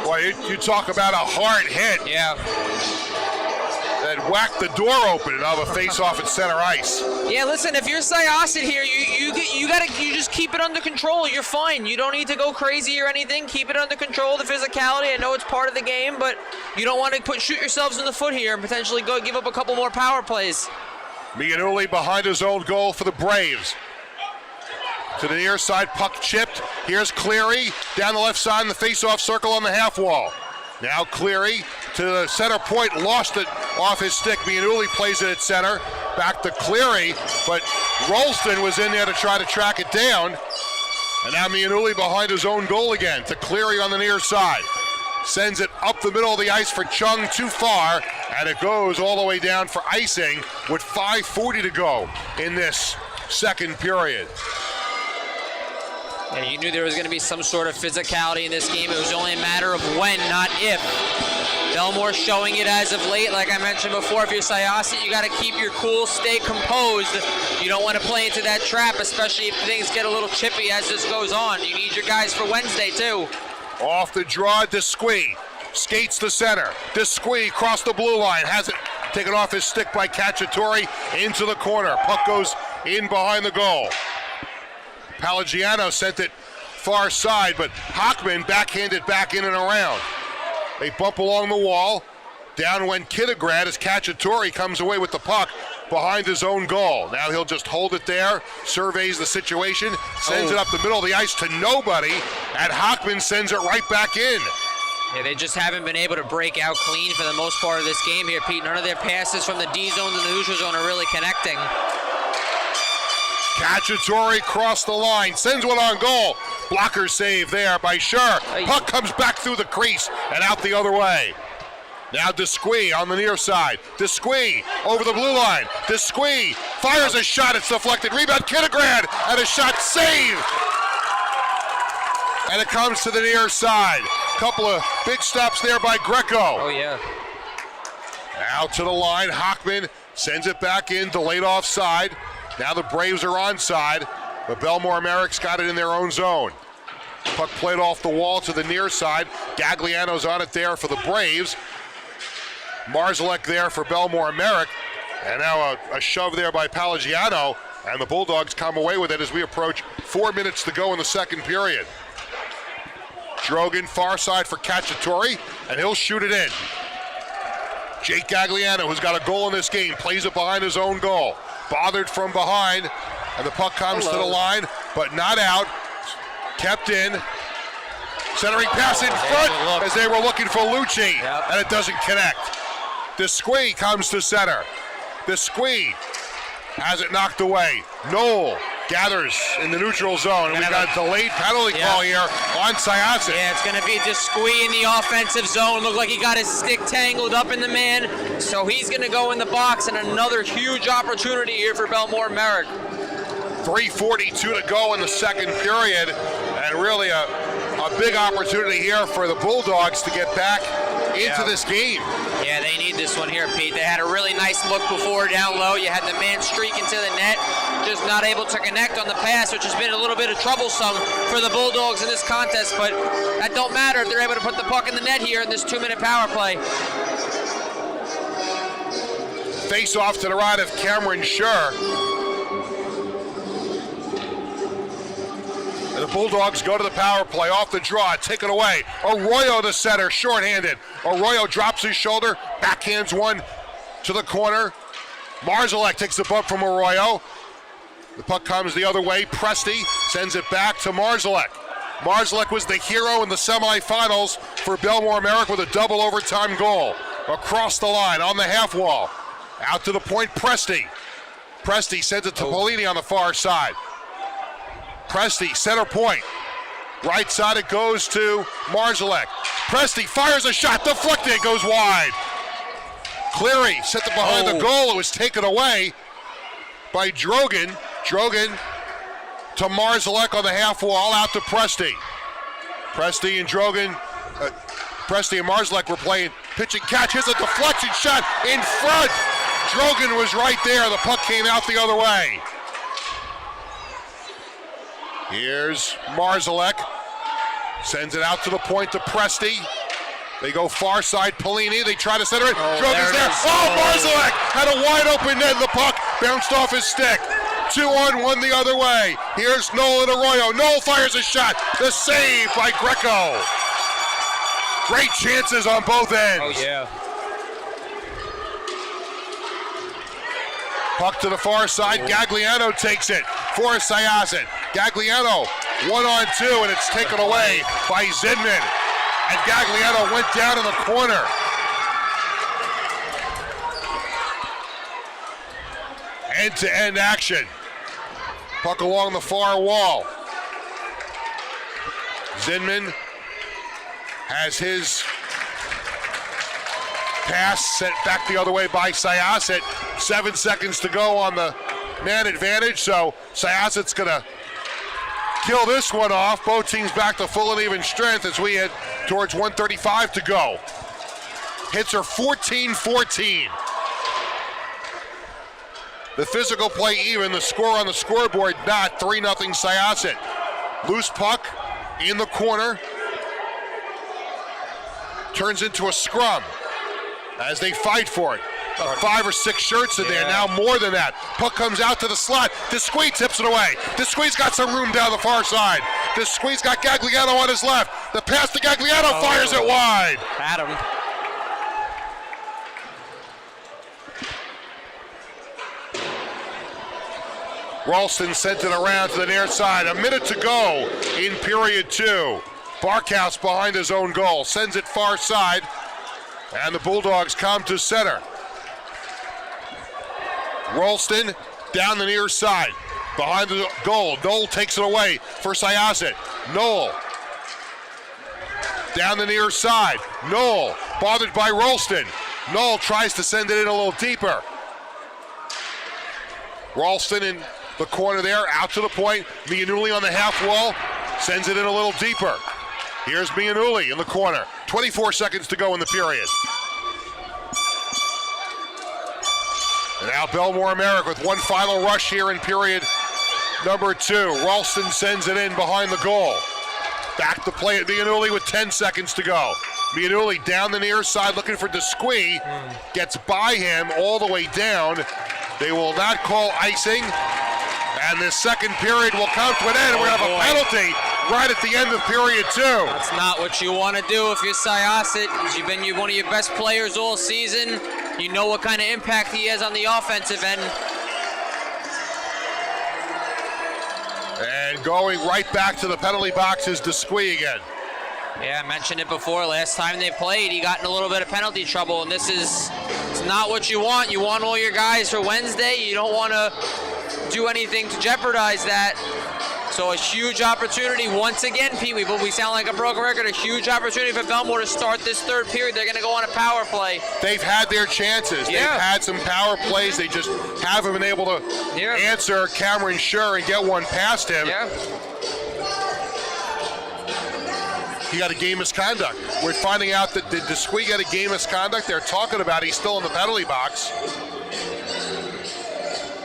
Well, you talk about a hard hit. Yeah. That whacked the door open and have a face-off at center ice. Yeah, listen, if you're Syosset here, you just keep it under control. You're fine. You don't need to go crazy or anything. Keep it under control. The physicality, I know it's part of the game, but you don't want to shoot yourselves in the foot here and potentially go give up a couple more power plays. Mianulli behind his own goal for the Braves. To the near side, puck chipped. Here's Cleary down the left side in the face-off circle on the half wall. Now Cleary to the center point, lost it off his stick. Mianulli plays it at center. Back to Cleary, but Rolston was in there to try to track it down. And now Mianulli behind his own goal again to Cleary on the near side. Sends it up the middle of the ice for Chung, too far, and it goes all the way down for icing with 5:40 to go in this second period. Yeah, you knew there was going to be some sort of physicality in this game. It was only a matter of when, not if. Bellmore showing it as of late. Like I mentioned before, if you're Syosset, you got to keep your cool, stay composed. You don't want to play into that trap, especially if things get a little chippy as this goes on. You need your guys for Wednesday, too. Off the draw, Desquie skates to center. Desquie across the blue line, has it taken off his stick by Cacciatore into the corner. Puck goes in behind the goal. Palagiano sent it far side, but Hockman backhanded back in and around. They bump along the wall. Down went Kittograd as Cacciatore comes away with the puck behind his own goal. Now he'll just hold it there, surveys the situation, sends it up the middle of the ice to nobody, and Hockman sends it right back in. Yeah, they just haven't been able to break out clean for the most part of this game here, Pete. None of their passes from the D zone to the neutral zone are really connecting. Cacciatore crossed the line, sends one on goal. Blocker save there by Schur. Puck comes back through the crease and out the other way. Now Desquie on the near side. Desquie over the blue line. Desquie fires a shot. It's deflected. Rebound, Kittograd, and a shot saved. And it comes to the near side. Couple of big stops there by Greco. Oh, yeah. Now to the line. Hockman sends it back in, delayed offside. Now the Braves are onside, but Bellmore Merrick's got it in their own zone. Puck played off the wall to the near side. Gagliano's on it there for the Braves. Marzalek there for Bellmore Merrick. And now a shove there by Palagiano, and the Bulldogs come away with it as we approach 4 minutes to go in the second period. Drogan far side for Cacciatore, and he'll shoot it in. Jake Gagliano, who's got a goal in this game, plays it behind his own goal. Bothered from behind, and the puck comes to the line, but not out. Kept in. Centering pass in front as they were looking for Lucci, and it doesn't connect. Desquie comes to center. Desquie has it knocked away. Noel gathers in the neutral zone, and we got a delayed penalty call here on Syosset. Yeah, it's going to be Desquie in the offensive zone. Looked like he got his stick tangled up in the man, so he's going to go in the box, and another huge opportunity here for Bellmore Merrick. 3:42 to go in the second period, and really a big opportunity here for the Bulldogs to get back into this game. Yeah, they need this one here, Pete. They had a really nice look before down low. You had the man streak into the net, just not able to connect on the pass, which has been a little bit of troublesome for the Bulldogs in this contest, but that don't matter if they're able to put the puck in the net here in this 2-minute power play. Face off to the right of Cameron Schur. And the Bulldogs go to the power play, off the draw, taken away. Arroyo the center, shorthanded. Arroyo drops his shoulder, backhands one to the corner. Marzalek takes the bump from Arroyo. The puck comes the other way. Presti sends it back to Marzalek. Marzalek was the hero in the semifinals for Bellmore Merrick with a double overtime goal. Across the line, on the half wall. Out to the point, Presti. Presti sends it to Polini on the far side. Presti, center point. Right side it goes to Marzalek. Presti fires a shot, deflected, goes wide. Cleary set it behind the goal. It was taken away by Drogan. Drogan to Marzalek on the half wall, out to Presti. Presti and Drogan, Presti and Marszalek were playing pitch and catch. Here's a deflection shot in front. Drogan was right there. The puck came out the other way. Here's Marszalek. Sends it out to the point to Presti. They go far side, Polini. They try to center it. Drogan's there. Marszalek had a wide open net. The puck bounced off his stick. 2-on-1 the other way. Here's Nolan Arroyo. Noel fires a shot. The save by Greco. Great chances on both ends. Oh, yeah. Puck to the far side. Gagliano takes it for Syosset. Gagliano 1-on-2, and it's taken away by Zinman. And Gagliano went down in the corner. End-to-end action. Puck along the far wall. Zinman has his pass sent back the other way by Syosset. 7 seconds to go on the man advantage, so Syosset's going to kill this one off. Both teams back to full and even strength as we head towards 1:35 to go. Hits are 14-14. The physical play even, the score on the scoreboard not. 3-0 Syosset. Loose puck in the corner. Turns into a scrum as they fight for it. 5 or 6 shirts in there, now more than that. Puck comes out to the slot. Desquie tips it away. Desquie's got some room down the far side. Desquie's got Gagliano on his left. The pass to Gagliano fires it wide. Had him. Ralston sent it around to the near side. A minute to go in period 2. Barkhouse behind his own goal. Sends it far side. And the Bulldogs come to center. Ralston down the near side. Behind the goal. Noel takes it away for Syosset. Noel down the near side. Noel bothered by Ralston. Noel tries to send it in a little deeper. Ralston in the corner there, out to the point. Mianulli on the half wall, sends it in a little deeper. Here's Mianulli in the corner. 24 seconds to go in the period. And now Bellmore and Merrick with one final rush here in period number 2. Ralston sends it in behind the goal. Back to play at Mianulli with 10 seconds to go. Mianulli down the near side looking for Desquie. Gets by him all the way down. They will not call icing. And this second period will come to an end. And we have a penalty right at the end of period 2. That's not what you want to do if you're Syosset. You've been one of your best players all season. You know what kind of impact he has on the offensive end. And going right back to the penalty box is Desquie again. Yeah, I mentioned it before. Last time they played, he got in a little bit of penalty trouble, and this is not what you want. You want all your guys for Wednesday. You don't want to do anything to jeopardize that. So a huge opportunity once again, Pee Wee, but we sound like a broken record. A huge opportunity for Bellmore to start this third period. They're going to go on a power play. They've had their chances. Yeah. They've had some power plays. They just haven't been able to answer Cameron Schur and get one past him. Yeah. He got a game misconduct. We're finding out that did Desquie get a game misconduct? They're talking about he's still in the penalty box.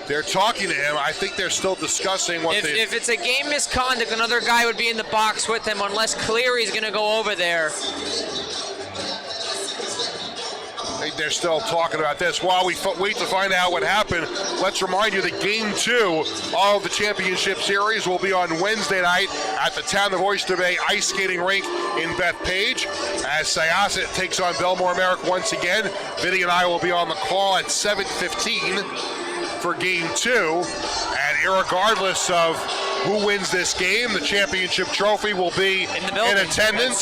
They're talking to him. I think they're still discussing what if it's a game misconduct, another guy would be in the box with him unless Cleary's going to go over there. I think they're still talking about this. While we wait to find out what happened, let's remind you that Game 2 of the championship series will be on Wednesday night at the Town of Oyster Bay Ice Skating Rink in Bethpage as Syosset takes on Bellmore Merrick once again. Vinny and I will be on the call at 7:15 for Game 2. And irregardless of who wins this game, the championship trophy will be in attendance.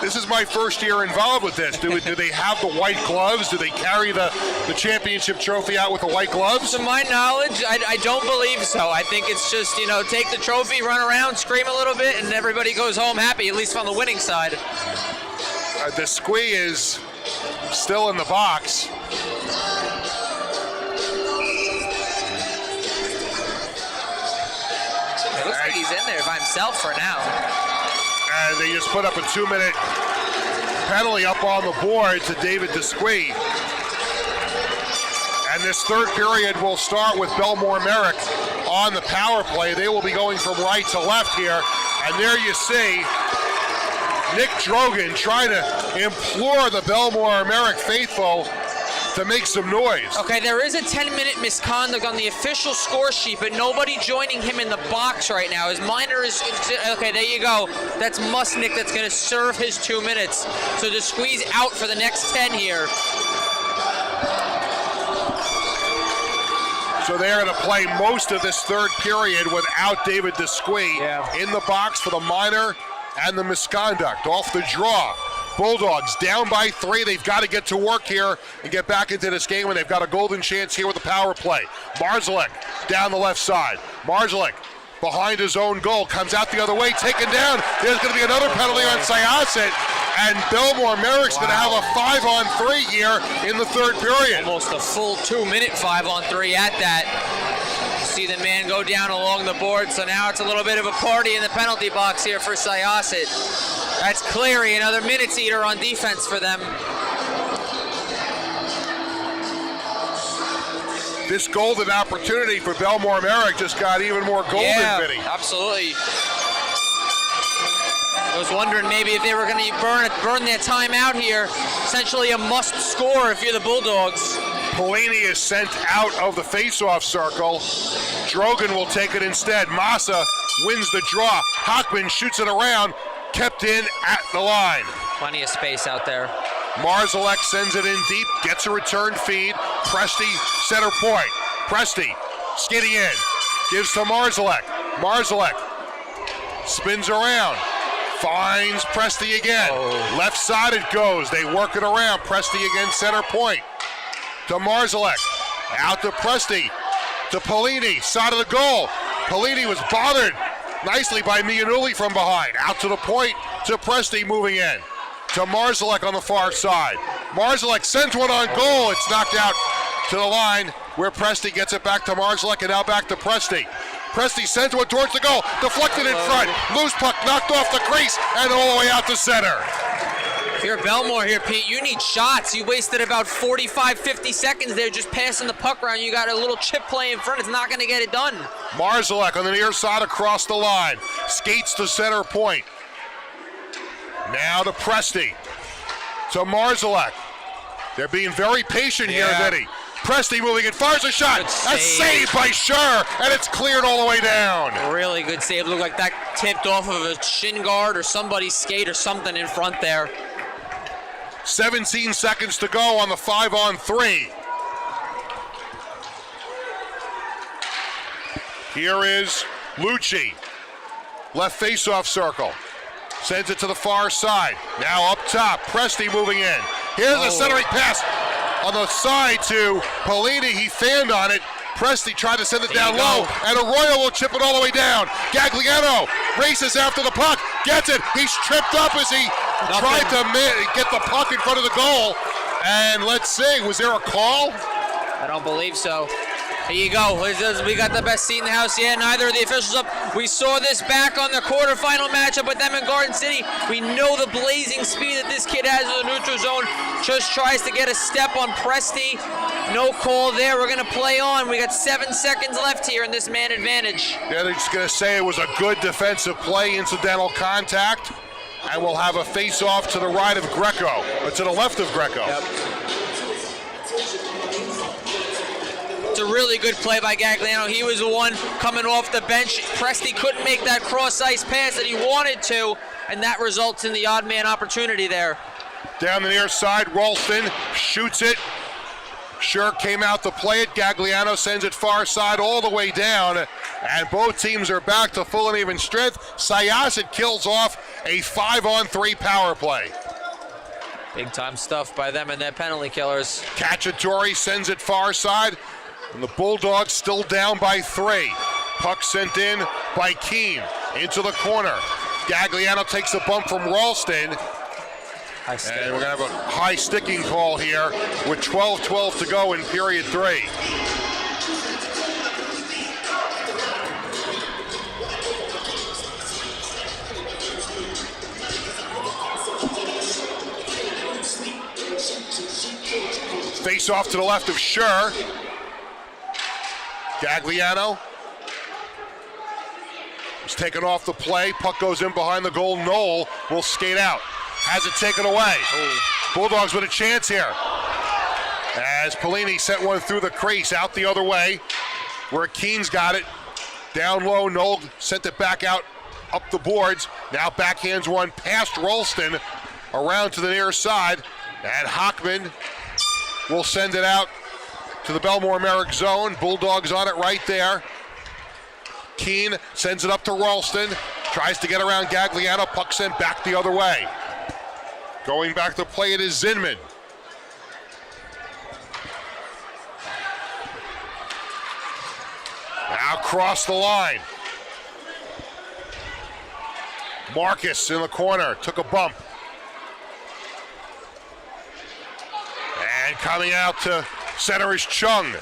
This is my first year involved with this. Do they have the white gloves? Do they carry the championship trophy out with the white gloves? To my knowledge, I don't believe so. I think it's just, take the trophy, run around, scream a little bit, and everybody goes home happy, at least on the winning side. Desquie is still in the box. It looks like he's in there by himself for now. And they just put up a 2-minute penalty up on the board to David Desquie. And this third period will start with Bellmore Merrick on the power play. They will be going from right to left here. And there you see Nick Drogan trying to implore the Bellmore Merrick faithful to make some noise. Okay, there is a 10-minute misconduct on the official score sheet, but nobody joining him in the box right now. His minor is, okay, there you go. That's Musnick that's going to serve his 2 minutes. So to squeeze out for the next 10 here. So they're going to play most of this third period without David Desquie in the box for the minor and the misconduct. Off the draw. Bulldogs down by 3. They've got to get to work here and get back into this game, and they've got a golden chance here with the power play. Marzalek down the left side. Marzalek behind his own goal, comes out the other way, taken down. There's going to be another penalty on Syosset, and Bellmore Merrick's going to have a 5-on-3 here in the third period. Almost a full 2-minute 5-on-3 at that. See the man go down along the board, so now it's a little bit of a party in the penalty box here for Syosset. That's Cleary, another minutes eater on defense for them. This golden opportunity for Bellmore Merrick just got even more golden, Vinny. Absolutely. I was wondering maybe if they were going to burn their time out here. Essentially a must score if you're the Bulldogs. Pelini is sent out of the face-off circle. Drogan will take it instead. Massa wins the draw. Hockman shoots it around. Kept in at the line. Plenty of space out there. Marzalek sends it in deep, gets a return feed. Presti, center point. Presti, skinny in, gives to Marzalek. Marzalek spins around, finds Presti again. Left side it goes, they work it around. Presti again, center point. To Marzalek, out to Presti, to Pelini, side of the goal. Pelini was bothered nicely by Mianulli from behind. Out to the point to Presti moving in. To Marzalek on the far side. Marzalek sends one on goal. It's knocked out to the line where Presti gets it back to Marzalek and now back to Presti. Presti sends one towards the goal. Deflected in front. Loose puck knocked off the crease and all the way out to center. If you're Bellmore here, Pete, you need shots. You wasted about 45, 50 seconds there just passing the puck around. You got a little chip play in front. It's not going to get it done. Marzalek on the near side across the line. Skates to center point. Now to Presti. To Marzalek. They're being very patient here, Vinny. Presti moving in, fires a shot. A save by Schur, and it's cleared all the way down. Really good save. Looked like that tipped off of a shin guard or somebody's skate or something in front there. 17 seconds to go on the 5-on-3. Here is Lucci. Left face-off circle. Sends it to the far side. Now up top, Presti moving in. Here's a centering pass on the side to Pelini. He fanned on it. Presti tried to send it down low, and Arroyo will chip it all the way down. Gagliano races after the puck, gets it. He's tripped up as he tried to get the puck in front of the goal. And let's see, was there a call? I don't believe so. Here you go. We got the best seat in the house. Yeah, neither of the officials up. We saw this back on the quarterfinal matchup with them in Garden City. We know the blazing speed that this kid has in the neutral zone. Just tries to get a step on Presti. No call there. We're going to play on. We got 7 seconds left here in this man advantage. Yeah, they're just going to say it was a good defensive play, incidental contact. And we'll have a face-off to the right of Greco, or to the left of Greco. Yep. It's a really good play by Gagliano. He was the one coming off the bench. Presti couldn't make that cross-ice pass that he wanted to, and that results in the odd man opportunity there. Down the near side, Ralston shoots it. Schur came out to play it. Gagliano sends it far side all the way down, and both teams are back to full and even strength. Syosset kills off a 5-on-3 power play. Big time stuff by them and their penalty killers. Cacciatore sends it far side, and the Bulldogs still down by 3. Puck sent in by Keene into the corner. Gagliano takes the bump from Ralston. And we're going to have a high sticking call here with 12:12 to go in period 3. Face off to the left of Schur. Gagliano is taken off the play. Puck goes in behind the goal. Knoll will skate out. Has it taken away. Bulldogs with a chance here. As Pelini sent one through the crease out the other way, where Keen's got it. Down low, Knoll sent it back out up the boards. Now backhands one past Rolston around to the near side. And Hockman will send it out to the Bellmore Merrick zone. Bulldogs on it right there. Keen sends it up to Ralston. Tries to get around Gagliano. Puck sent back the other way. Going back to play it is Zinman. Now cross the line. Marcus in the corner. Took a bump. And coming out to center is Chung.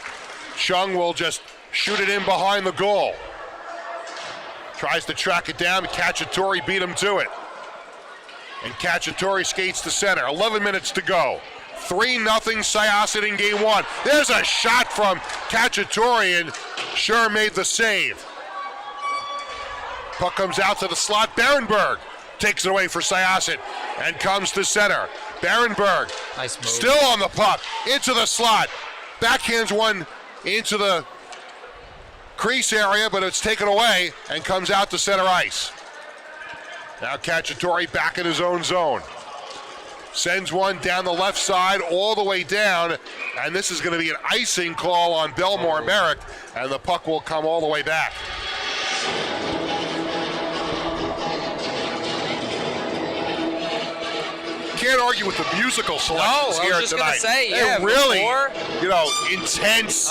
Chung will just shoot it in behind the goal. Tries to track it down. Cacciatore beat him to it. And Cacciatore skates to center. 11 minutes to go. 3-0 Syosset in game one. There's a shot from Cacciatore, and Schur made the save. Puck comes out to the slot. Berenberg takes it away for Syosset and comes to center. Berenberg nice move. Still on the puck, into the slot. Backhands one into the crease area, but it's taken away and comes out to center ice. Now Cacciatore back in his own zone. Sends one down the left side all the way down, and this is going to be an icing call on Bellmore Merrick, and the puck will come all the way back. Can't argue with the musical selections here tonight. I was just going to say, yeah, really, intense,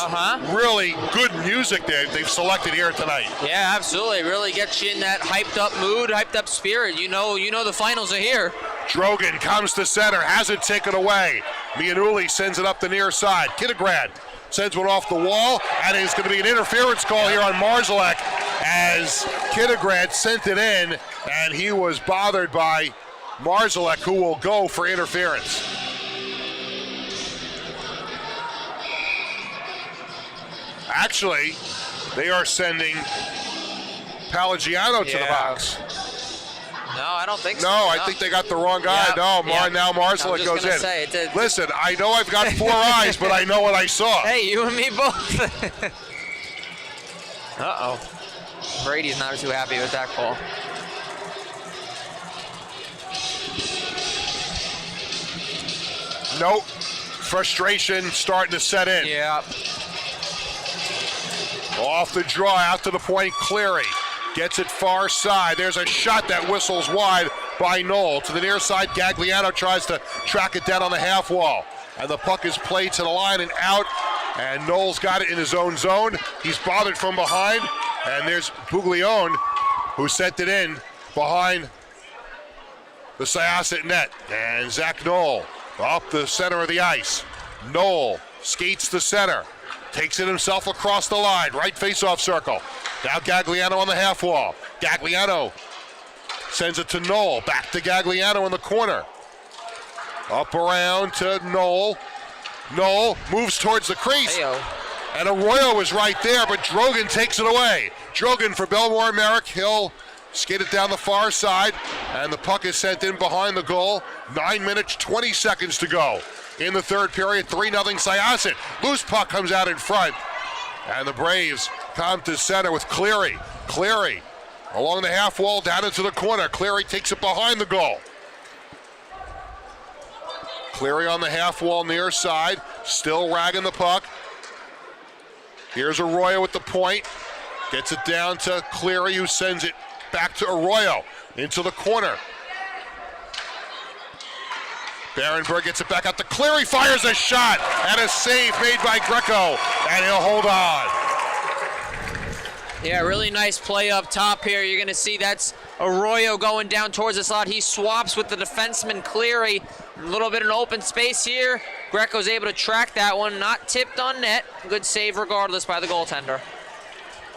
really good music they've selected here tonight. Yeah, absolutely. It really gets you in that hyped up mood, hyped up spirit. You know the finals are here. Drogan comes to center, has it taken away. Mianulli sends it up the near side. Kittograd sends one off the wall, and it's going to be an interference call here on Marzalek as Kittograd sent it in, and he was bothered by Marzalek, who will go for interference. Actually, they are sending Palagiano to the box. No, I don't think so. No, I think they got the wrong guy. Now Marzalek goes in. Listen, I know I've got 4 eyes, but I know what I saw. Hey, you and me both. Uh-oh. Brady's not too happy with that call. Nope. Frustration starting to set in. Yeah. Off the draw, out to the point, Cleary. Gets it far side. There's a shot that whistles wide by Knoll. To the near side, Gagliano tries to track it down on the half wall. And the puck is played to the line and out. And Knoll's got it in his own zone. He's bothered from behind. And there's Buglione, who sent it in behind the Syosset net. And Zach Knoll up the center of the ice. Knoll skates the center. Takes it himself across the line. Right face-off circle. Now Gagliano on the half wall. Gagliano sends it to Knoll. Back to Gagliano in the corner. Up around to Knoll. Knoll moves towards the crease. Hey-o. And Arroyo is right there, but Drogan takes it away. Drogan for Bellmore Merrick. He'll skate it down the far side, and the puck is sent in behind the goal. 9 minutes, 20 seconds to go in the third period. 3-0 Syosset. Loose puck comes out in front, and the Braves come to center with Cleary. Cleary along the half wall down into the corner. Cleary takes it behind the goal. Cleary on the half wall near side, still ragging the puck. Here's Arroyo at the point. Gets it down to Cleary, who sends it back to Arroyo into the corner. Berenberg gets it back out to Cleary, fires a shot, and a save made by Greco, and he'll hold on. Yeah, really nice play up top here. You're going to see that's Arroyo going down towards the slot. He swaps with the defenseman Cleary. A little bit of an open space here. Greco's able to track that one, not tipped on net. Good save regardless by the goaltender.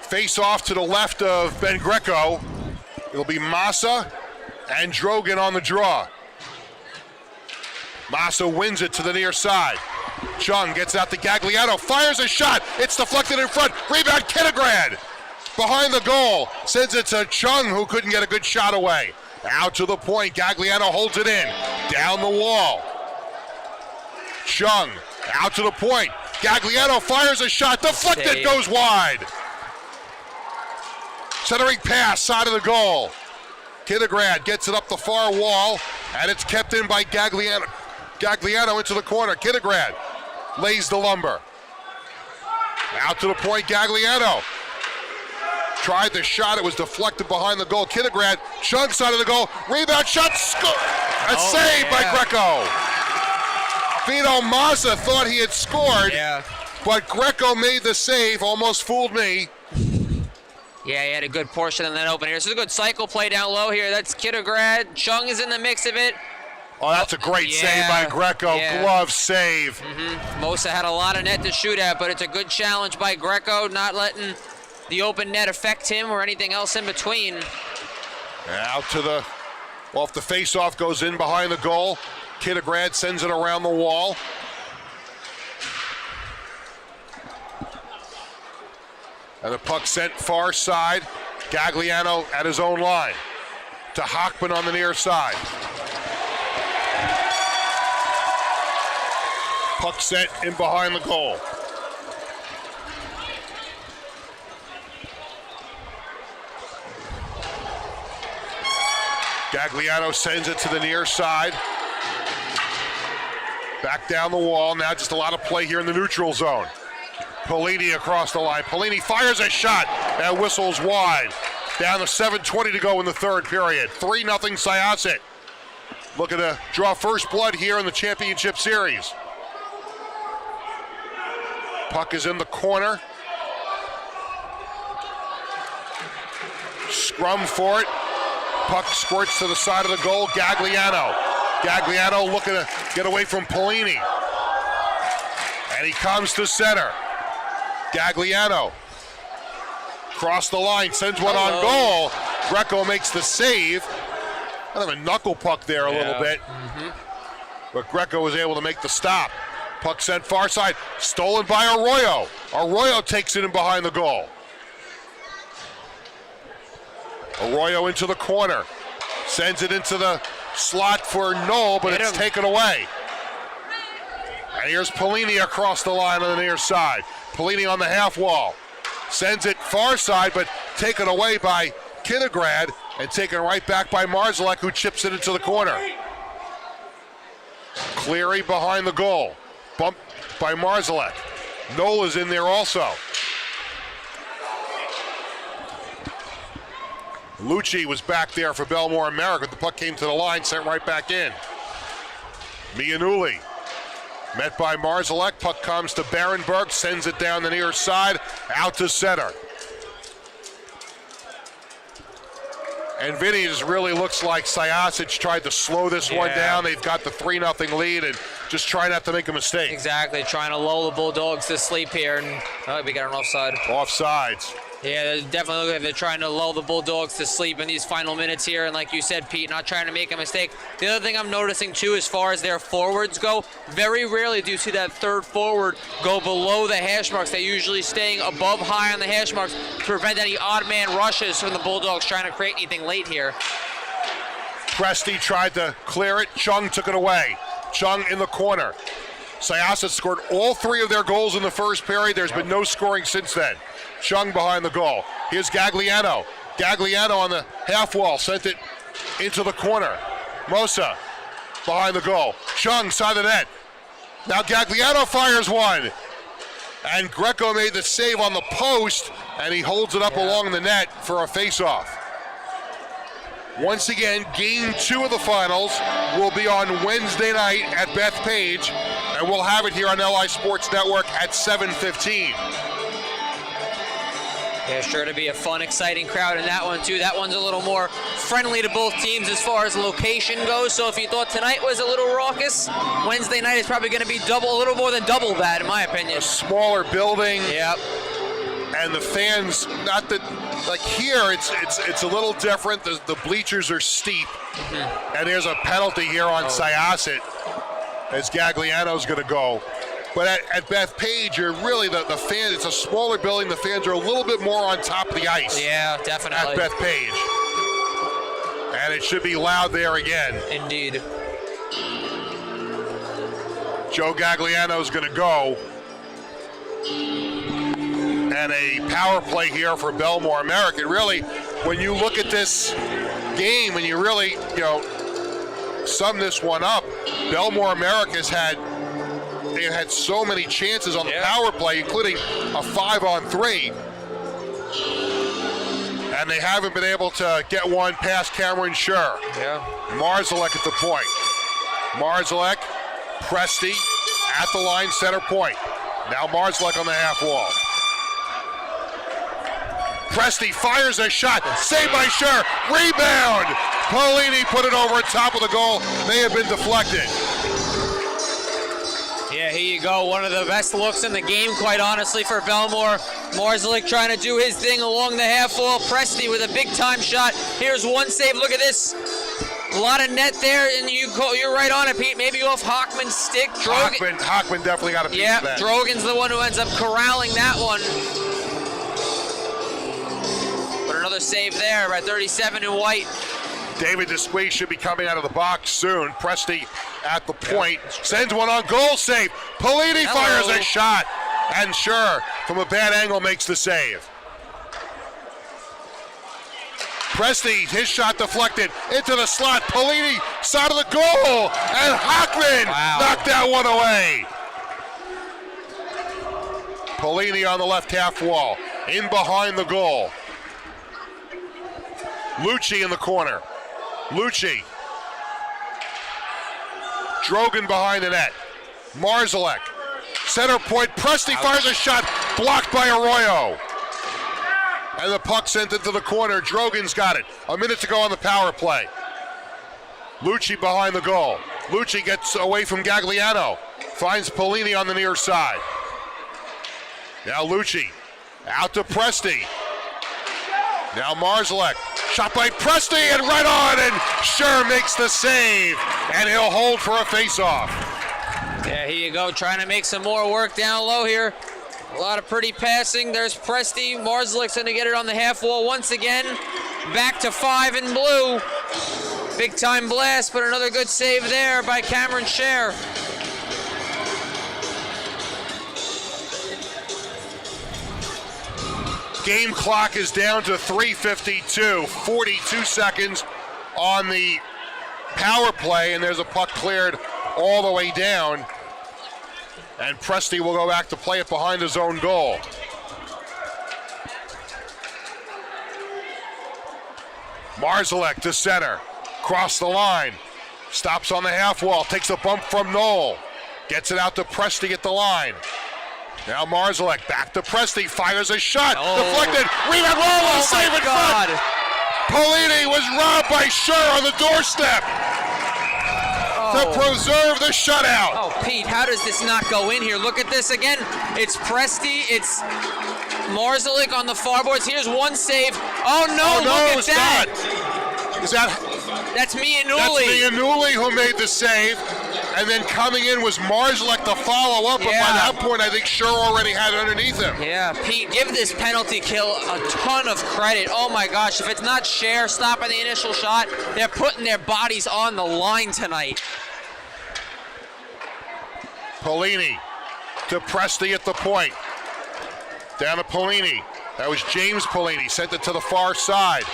Face off to the left of Ben Greco. It'll be Massa and Drogan on the draw. Massa wins it to the near side. Chung gets out to Gagliano, fires a shot. It's deflected in front. Rebound, Kinnegran. Behind the goal. Sends it to Chung, who couldn't get a good shot away. Out to the point. Gagliano holds it in. Down the wall. Chung out to the point. Gagliano fires a shot. Deflected, goes wide. Centering pass, side of the goal. Kinnegran gets it up the far wall, and it's kept in by Gagliano. Gagliano into the corner. Kinnegran lays the lumber. Out to the point, Gagliano. Tried the shot, it was deflected behind the goal. Kinnegran, Chung side of the goal. Rebound shot, score! A save by Greco. Vito Mazza thought he had scored, but Greco made the save, almost fooled me. Yeah, he had a good portion in that open here. This is a good cycle play down low here. That's Kinnegran. Chung is in the mix of it. Oh, that's a great save by Greco. Glove save. Mosa had a lot of net to shoot at, but it's a good challenge by Greco, not letting the open net affect him or anything else in between. Out to the, off the face-off, goes in behind the goal. Kinnegran sends it around the wall. And the puck sent far side. Gagliano at his own line. To Hockman on the near side. Puck sent in behind the goal. Gagliano sends it to the near side. Back down the wall. Now just a lot of play here in the neutral zone. Polini across the line. Polini fires a shot and whistles wide. Down to 7:20 to go in the third period. 3-0 Syosset. Looking to draw first blood here in the championship series. Puck is in the corner. Scrum for it. Puck squirts to the side of the goal. Gagliano. Gagliano looking to get away from Polini. And he comes to center. Gagliano. Cross the line, sends one on goal. Greco makes the save. Kind of a knuckle puck there a little bit. But Greco was able to make the stop. Puck sent far side, stolen by Arroyo. Arroyo takes it in behind the goal. Arroyo into the corner. Sends it into the slot for Knoll, but it's taken away. And here's Polini across the line on the near side. Polini on the half wall. Sends it far side, but taken away by Kinnegran and taken right back by Marzalek, who chips it into the corner. Cleary behind the goal. Bumped by Marzalek. Knoll is in there also. Lucci was back there for Bellmore and Merrick, but the puck came to the line, sent right back in. Mianulli met by Marzalek. Puck comes to Barenberg, sends it down the near side, out to center. And Vinny just really looks like Syosset tried to slow this one down. They've got the 3-0 lead and just try not to make a mistake. Exactly, trying to lull the Bulldogs to sleep here. And we got an offside. Offsides. Yeah, they're definitely looking like they're trying to lull the Bulldogs to sleep in these final minutes here. And like you said, Pete, not trying to make a mistake. The other thing I'm noticing, too, as far as their forwards go, very rarely do you see that third forward go below the hash marks. They're usually staying above high on the hash marks to prevent any odd man rushes from the Bulldogs trying to create anything late here. Presti tried to clear it. Chung took it away. Chung in the corner. Syosset scored all 3 of their goals in the first period. There's been no scoring since then. Chung behind the goal. Here's Gagliano. Gagliano on the half wall. Sent it into the corner. Mosa behind the goal. Chung side of the net. Now Gagliano fires one. And Greco made the save on the post, and he holds it up along the net for a face-off. Once again, Game 2 of the finals will be on Wednesday night at Bethpage, and we'll have it here on LI Sports Network at 7:15. Yeah, sure to be a fun, exciting crowd in that one, too. That one's a little more friendly to both teams as far as location goes. So if you thought tonight was a little raucous, Wednesday night is probably going to be a little more than double that, in my opinion. A smaller building. Yep. And the fans, not that, like here, it's a little different. The bleachers are steep. And there's a penalty here on Syosset as Gagliano's going to go. But at Bethpage, you're really the fans. It's a smaller building. The fans are a little bit more on top of the ice. Yeah, definitely. At Bethpage, and it should be loud there again. Indeed. Joe Gagliano's going to go, and a power play here for Bellmore. Merrick. And really, when you look at this game and you really, sum this one up, Bellmore Merrick they had so many chances on the power play, including a 5-on-3. And they haven't been able to get one past Cameron Scher. Yeah. Marzalek at the point. Marzalek, Presti at the line, center point. Now Marzalek on the half wall. Presti fires a shot, saved by Scher, rebound! Paulini put it over top of the goal, may have been deflected. Yeah, here you go. One of the best looks in the game, quite honestly, for Bellmore. Marzalek trying to do his thing along the half wall. Presti with a big-time shot. Here's one save. Look at this. A lot of net there, and you're right on it, Pete. Maybe off Hockman's stick. Hockman definitely got a piece of that. Drogan's the one who ends up corralling that one. But another save there by 37 in white. David Desquie should be coming out of the box soon. Presti at the point, sends one on goal, save. Paulini fires a shot, and Scher, from a bad angle, makes the save. Presti, his shot deflected into the slot. Paulini, side of the goal, and Hockman knocked that one away. Paulini on the left half wall, in behind the goal. Lucci in the corner. Lucci. Drogan behind the net. Marzalek. Center point. Presti fires a shot. Blocked by Arroyo. And the puck sent into the corner. Drogan's got it. A minute to go on the power play. Lucci behind the goal. Lucci gets away from Gagliano. Finds Paulini on the near side. Now Lucci. Out to Presti. Now Marzalek. Shot by Presti and right on, and Scher makes the save, and he'll hold for a face-off. Yeah, here you go, trying to make some more work down low here. A lot of pretty passing. There's Presti. Marzalek's going to get it on the half wall once again. Back to 5 in blue. Big time blast, but another good save there by Cameron Scher. Game clock is down to 3:52, 42 seconds on the power play, and there's a puck cleared all the way down. And Presti will go back to play it behind his own goal. Marzalek to center, cross the line, stops on the half wall, takes a bump from Knoll, gets it out to Presti at the line. Now Marzalek back to Presti, fires a shot, deflected, rebound, save it front. Paulini was robbed by Scher on the doorstep to preserve the shutout. Oh, Pete, how does this not go in here? Look at this again. It's Presti, it's Marzalek on the far boards. Here's one save. Oh no, look at that. That's Mianulli. That's Mianulli who made the save. And then coming in was Marzalek to follow up, but by that point I think Scher already had it underneath him. Yeah, Pete, give this penalty kill a ton of credit. Oh my gosh, if it's not Scher stopping the initial shot, they're putting their bodies on the line tonight. Paulini to Presti at the point. Down to Paulini. That was James Paulini, sent it to the far side.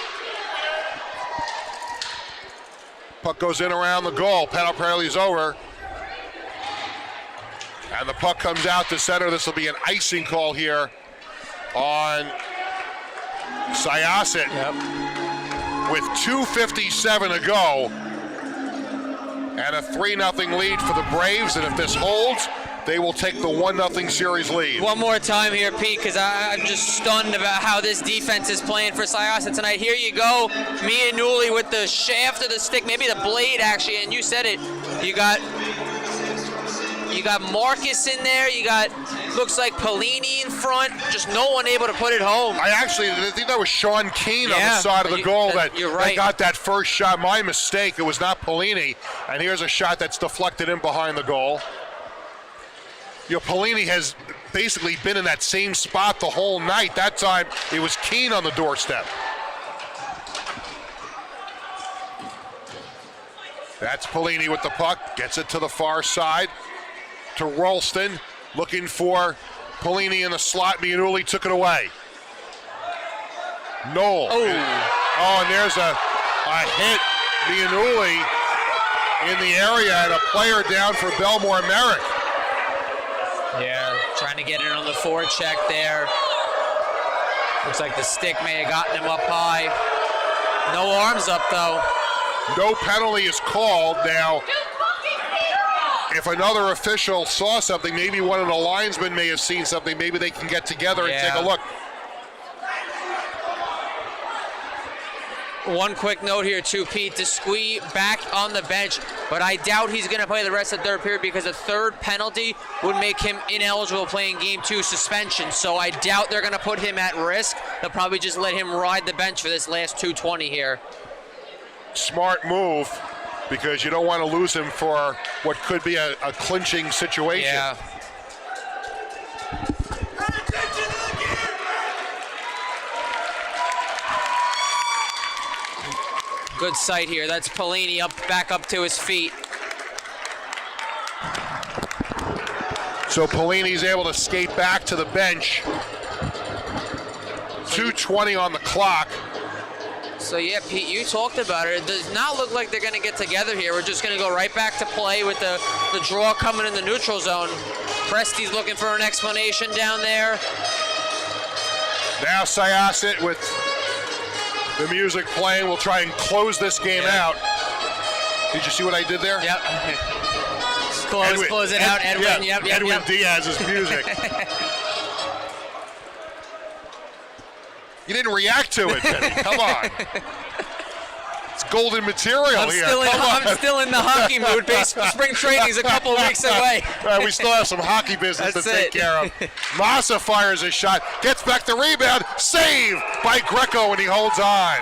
Puck goes in around the goal. Penalty is over. And the puck comes out to center. This will be an icing call here on Syosset with 2:57 to go. And a 3-0 lead for the Braves. And if this holds, they will take the 1-0 series lead. One more time here, Pete, because I'm just stunned about how this defense is playing for Syosset tonight. Here you go, Mianulli with the shaft of the stick, maybe the blade actually, and you said it. You got Marcus in there. You got, looks like Paulini in front. Just no one able to put it home. I think that was Sean Keane on the side of the goal that got that first shot. My mistake. It was not Paulini. And here's a shot that's deflected in behind the goal. Pelini has basically been in that same spot the whole night. That time it was Keene on the doorstep. That's Pelini with the puck, gets it to the far side to Ralston, looking for Pelini in the slot. Mianulli took it away. Knoll. Oh, and there's a hit. Mianulli in the area and a player down for Bellmore Merrick. Yeah, trying to get it on the forecheck there. Looks like the stick may have gotten him up high. No arms up though. No penalty is called. Now, if another official saw something, maybe one of the linesmen may have seen something, maybe they can get together and take a look. One quick note here too, Pete. Desquie back on the bench, but I doubt he's going to play the rest of the third period because a third penalty would make him ineligible playing game 2 suspension. So I doubt they're going to put him at risk. They'll probably just let him ride the bench for this last 2:20 here. Smart move, because you don't want to lose him for what could be a clinching situation. Yeah. Good sight here. That's Pelini back up to his feet. So Pelini's able to skate back to the bench. 2:20 on the clock. So yeah, Pete, you talked about it. It does not look like they're going to get together here. We're just going to go right back to play with the draw coming in the neutral zone. Presti's looking for an explanation down there. Now Syosset with the music playing will try and close this game out. Did you see what I did there? Yep. Close it out, Edwin. Yeah, Edwin Diaz's music. You didn't react to it, Benny. Come on. It's golden material here. I'm still in the hockey mood. Spring training's a couple of weeks away. We still have some hockey business to take care of. Massa fires a shot, gets back the rebound, save by Greco, and he holds on.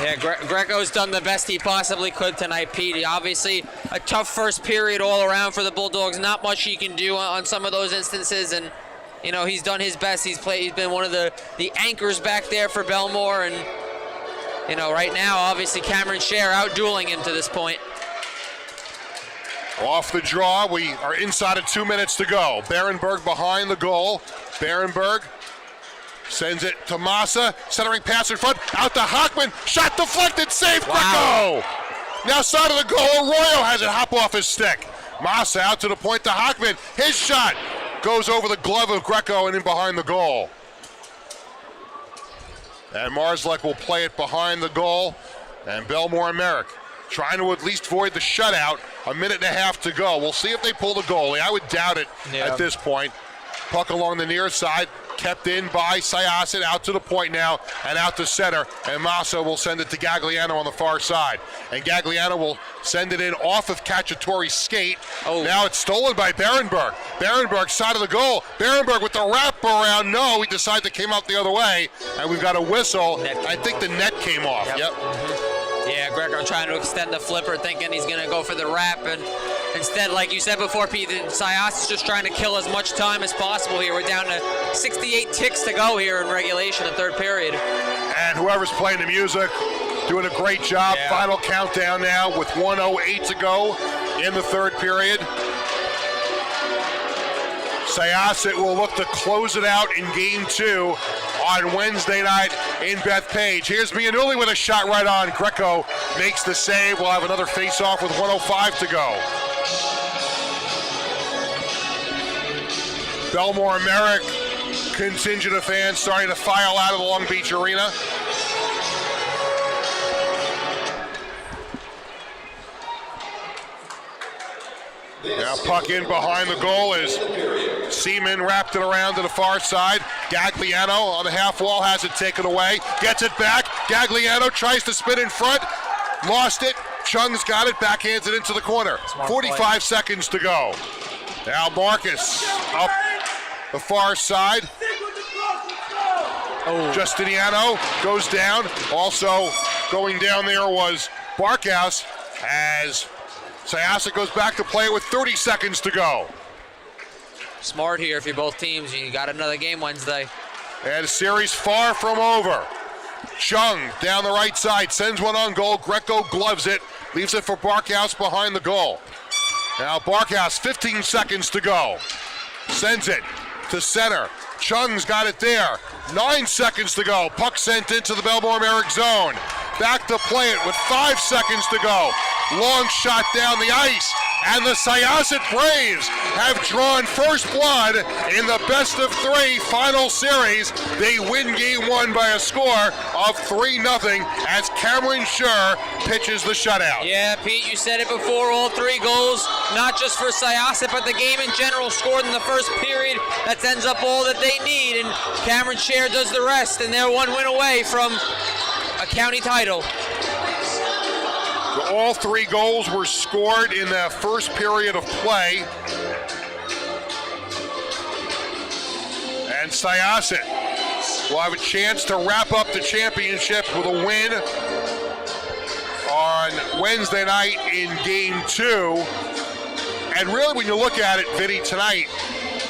Yeah, Greco's done the best he possibly could tonight, Pete. Obviously, a tough first period all around for the Bulldogs. Not much he can do on some of those instances, and you know, he's done his best. He's been one of the anchors back there for Bellmore, and you know, right now, obviously, Cameron Scher out-dueling him to this point. Off the draw, we are inside of 2 minutes to go. Berenberg behind the goal. Berenberg sends it to Massa, centering pass in front, out to Hockman, shot deflected, save, Greco! Now side of the goal, Arroyo has it hop off his stick. Massa out to the point to Hockman, his shot goes over the glove of Greco and in behind the goal. And Marslek will play it behind the goal, and Bellmore and Merrick trying to at least void the shutout. A minute and a half to go. We'll see if they pull the goalie. I would doubt it at this point. Puck along the near side, kept in by Syosset, out to the point now, and out to center, and Massa will send it to Gagliano on the far side. And Gagliano will send it in off of Cacciatore's skate. Now it's stolen by Berenberg. Berenberg, side of the goal. Berenberg with the wrap around. No, he decided to came out the other way, and we've got a whistle. I think the net came off. Yep. Yeah, Greco trying to extend the flipper, thinking he's going to go for the wrap, and instead, like you said before, Pete, Syosset's just trying to kill as much time as possible here. We're down to 68 ticks to go here in regulation, the third period. And whoever's playing the music, doing a great job. Yeah. Final countdown now with 1:08 to go in the third period. Syosset will look to close it out in game 2 on Wednesday night in Bethpage. Here's Mianulli with a shot right on. Greco makes the save. We'll have another face-off with 1:05 to go. Bellmore and Merrick contingent of fans starting to file out of the Long Beach Arena. Now puck in behind the goal as Seaman wrapped it around to the far side. Gagliano on the half wall has it taken away. Gets it back. Gagliano tries to spin in front. Lost it. Chung's got it. Backhands it into the corner. 45 seconds to go. Now Marcus up the far side. Justiniano goes down. Also going down there was Barkhouse as Syosset goes back to play it with 30 seconds to go. Smart here if you're both teams. You got another game Wednesday. And the series far from over. Chung down the right side, sends one on goal. Greco gloves it, leaves it for Barkhouse behind the goal. Now Barkhouse, 15 seconds to go. Sends it to center. Chung's got it there. 9 seconds to go. Puck sent into the Bellmore Merrick zone. Back to play it with 5 seconds to go. Long shot down the ice. And the Syosset Braves have drawn first blood in the best-of-3 final series. They win Game 1 by a score of 3-0 as Cameron Schur pitches the shutout. Yeah, Pete, you said it before. All 3 goals, not just for Syosset, but the game in general, scored in the first period. That ends up all that they need, and Cameron Schur does the rest, and they're 1 win away from a county title. All 3 goals were scored in the first period of play. And Syosset will have a chance to wrap up the championship with a win on Wednesday night in Game 2. And really, when you look at it, Vinny, tonight,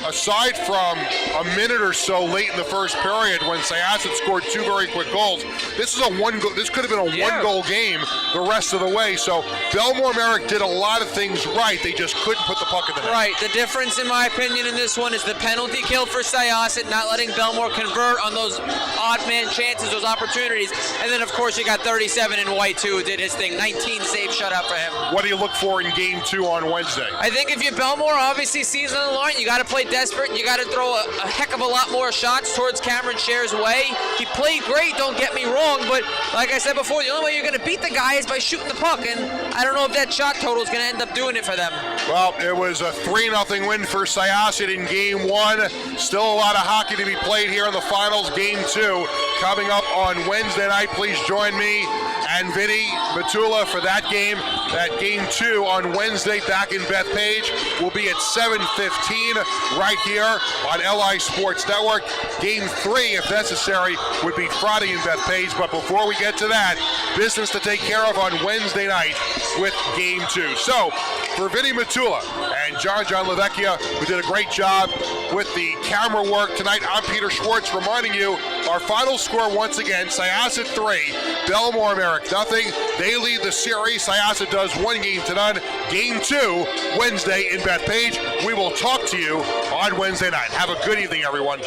aside from a minute or so late in the first period when Syosset scored 2 very quick goals, this is a one goal. This could have been a 1-goal game the rest of the way. So Bellmore Merrick did a lot of things right. They just couldn't put the puck in the net. Right. The difference, in my opinion, in this one is the penalty kill for Syosset, not letting Bellmore convert on those odd man chances, those opportunities. And then, of course, you got 37 in White, too, who did his thing. 19 save shutout for him. What do you look for in Game 2 on Wednesday? I think if you're Bellmore, obviously season on the line, you got to play desperate. You got to throw a heck of a lot more shots towards Cameron Schur's way. He played great, don't get me wrong, but like I said before, the only way you're going to beat the guy is by shooting the puck, and I don't know if that shot total is going to end up doing it for them. Well, it was a 3-0 win for Syosset in Game 1. Still a lot of hockey to be played here in the finals. Game 2 coming up on Wednesday night. Please join me and Vinny Matula for that game. That Game 2 on Wednesday back in Bethpage will be at 7:15 right here on LI Sports Network. Game 3, if necessary, would be Friday in Bethpage. But before we get to that, business to take care of on Wednesday night with Game 2. So, for Vinny Matula and John LaVecchia, who did a great job with the camera work tonight, I'm Peter Schwartz reminding you our final score once again, Syosset 3, Bellmore Merrick nothing. They lead the series. Syosset does 1-0. Game 2, Wednesday in Bethpage. We will talk to you on Wednesday night. Have a good evening, everyone.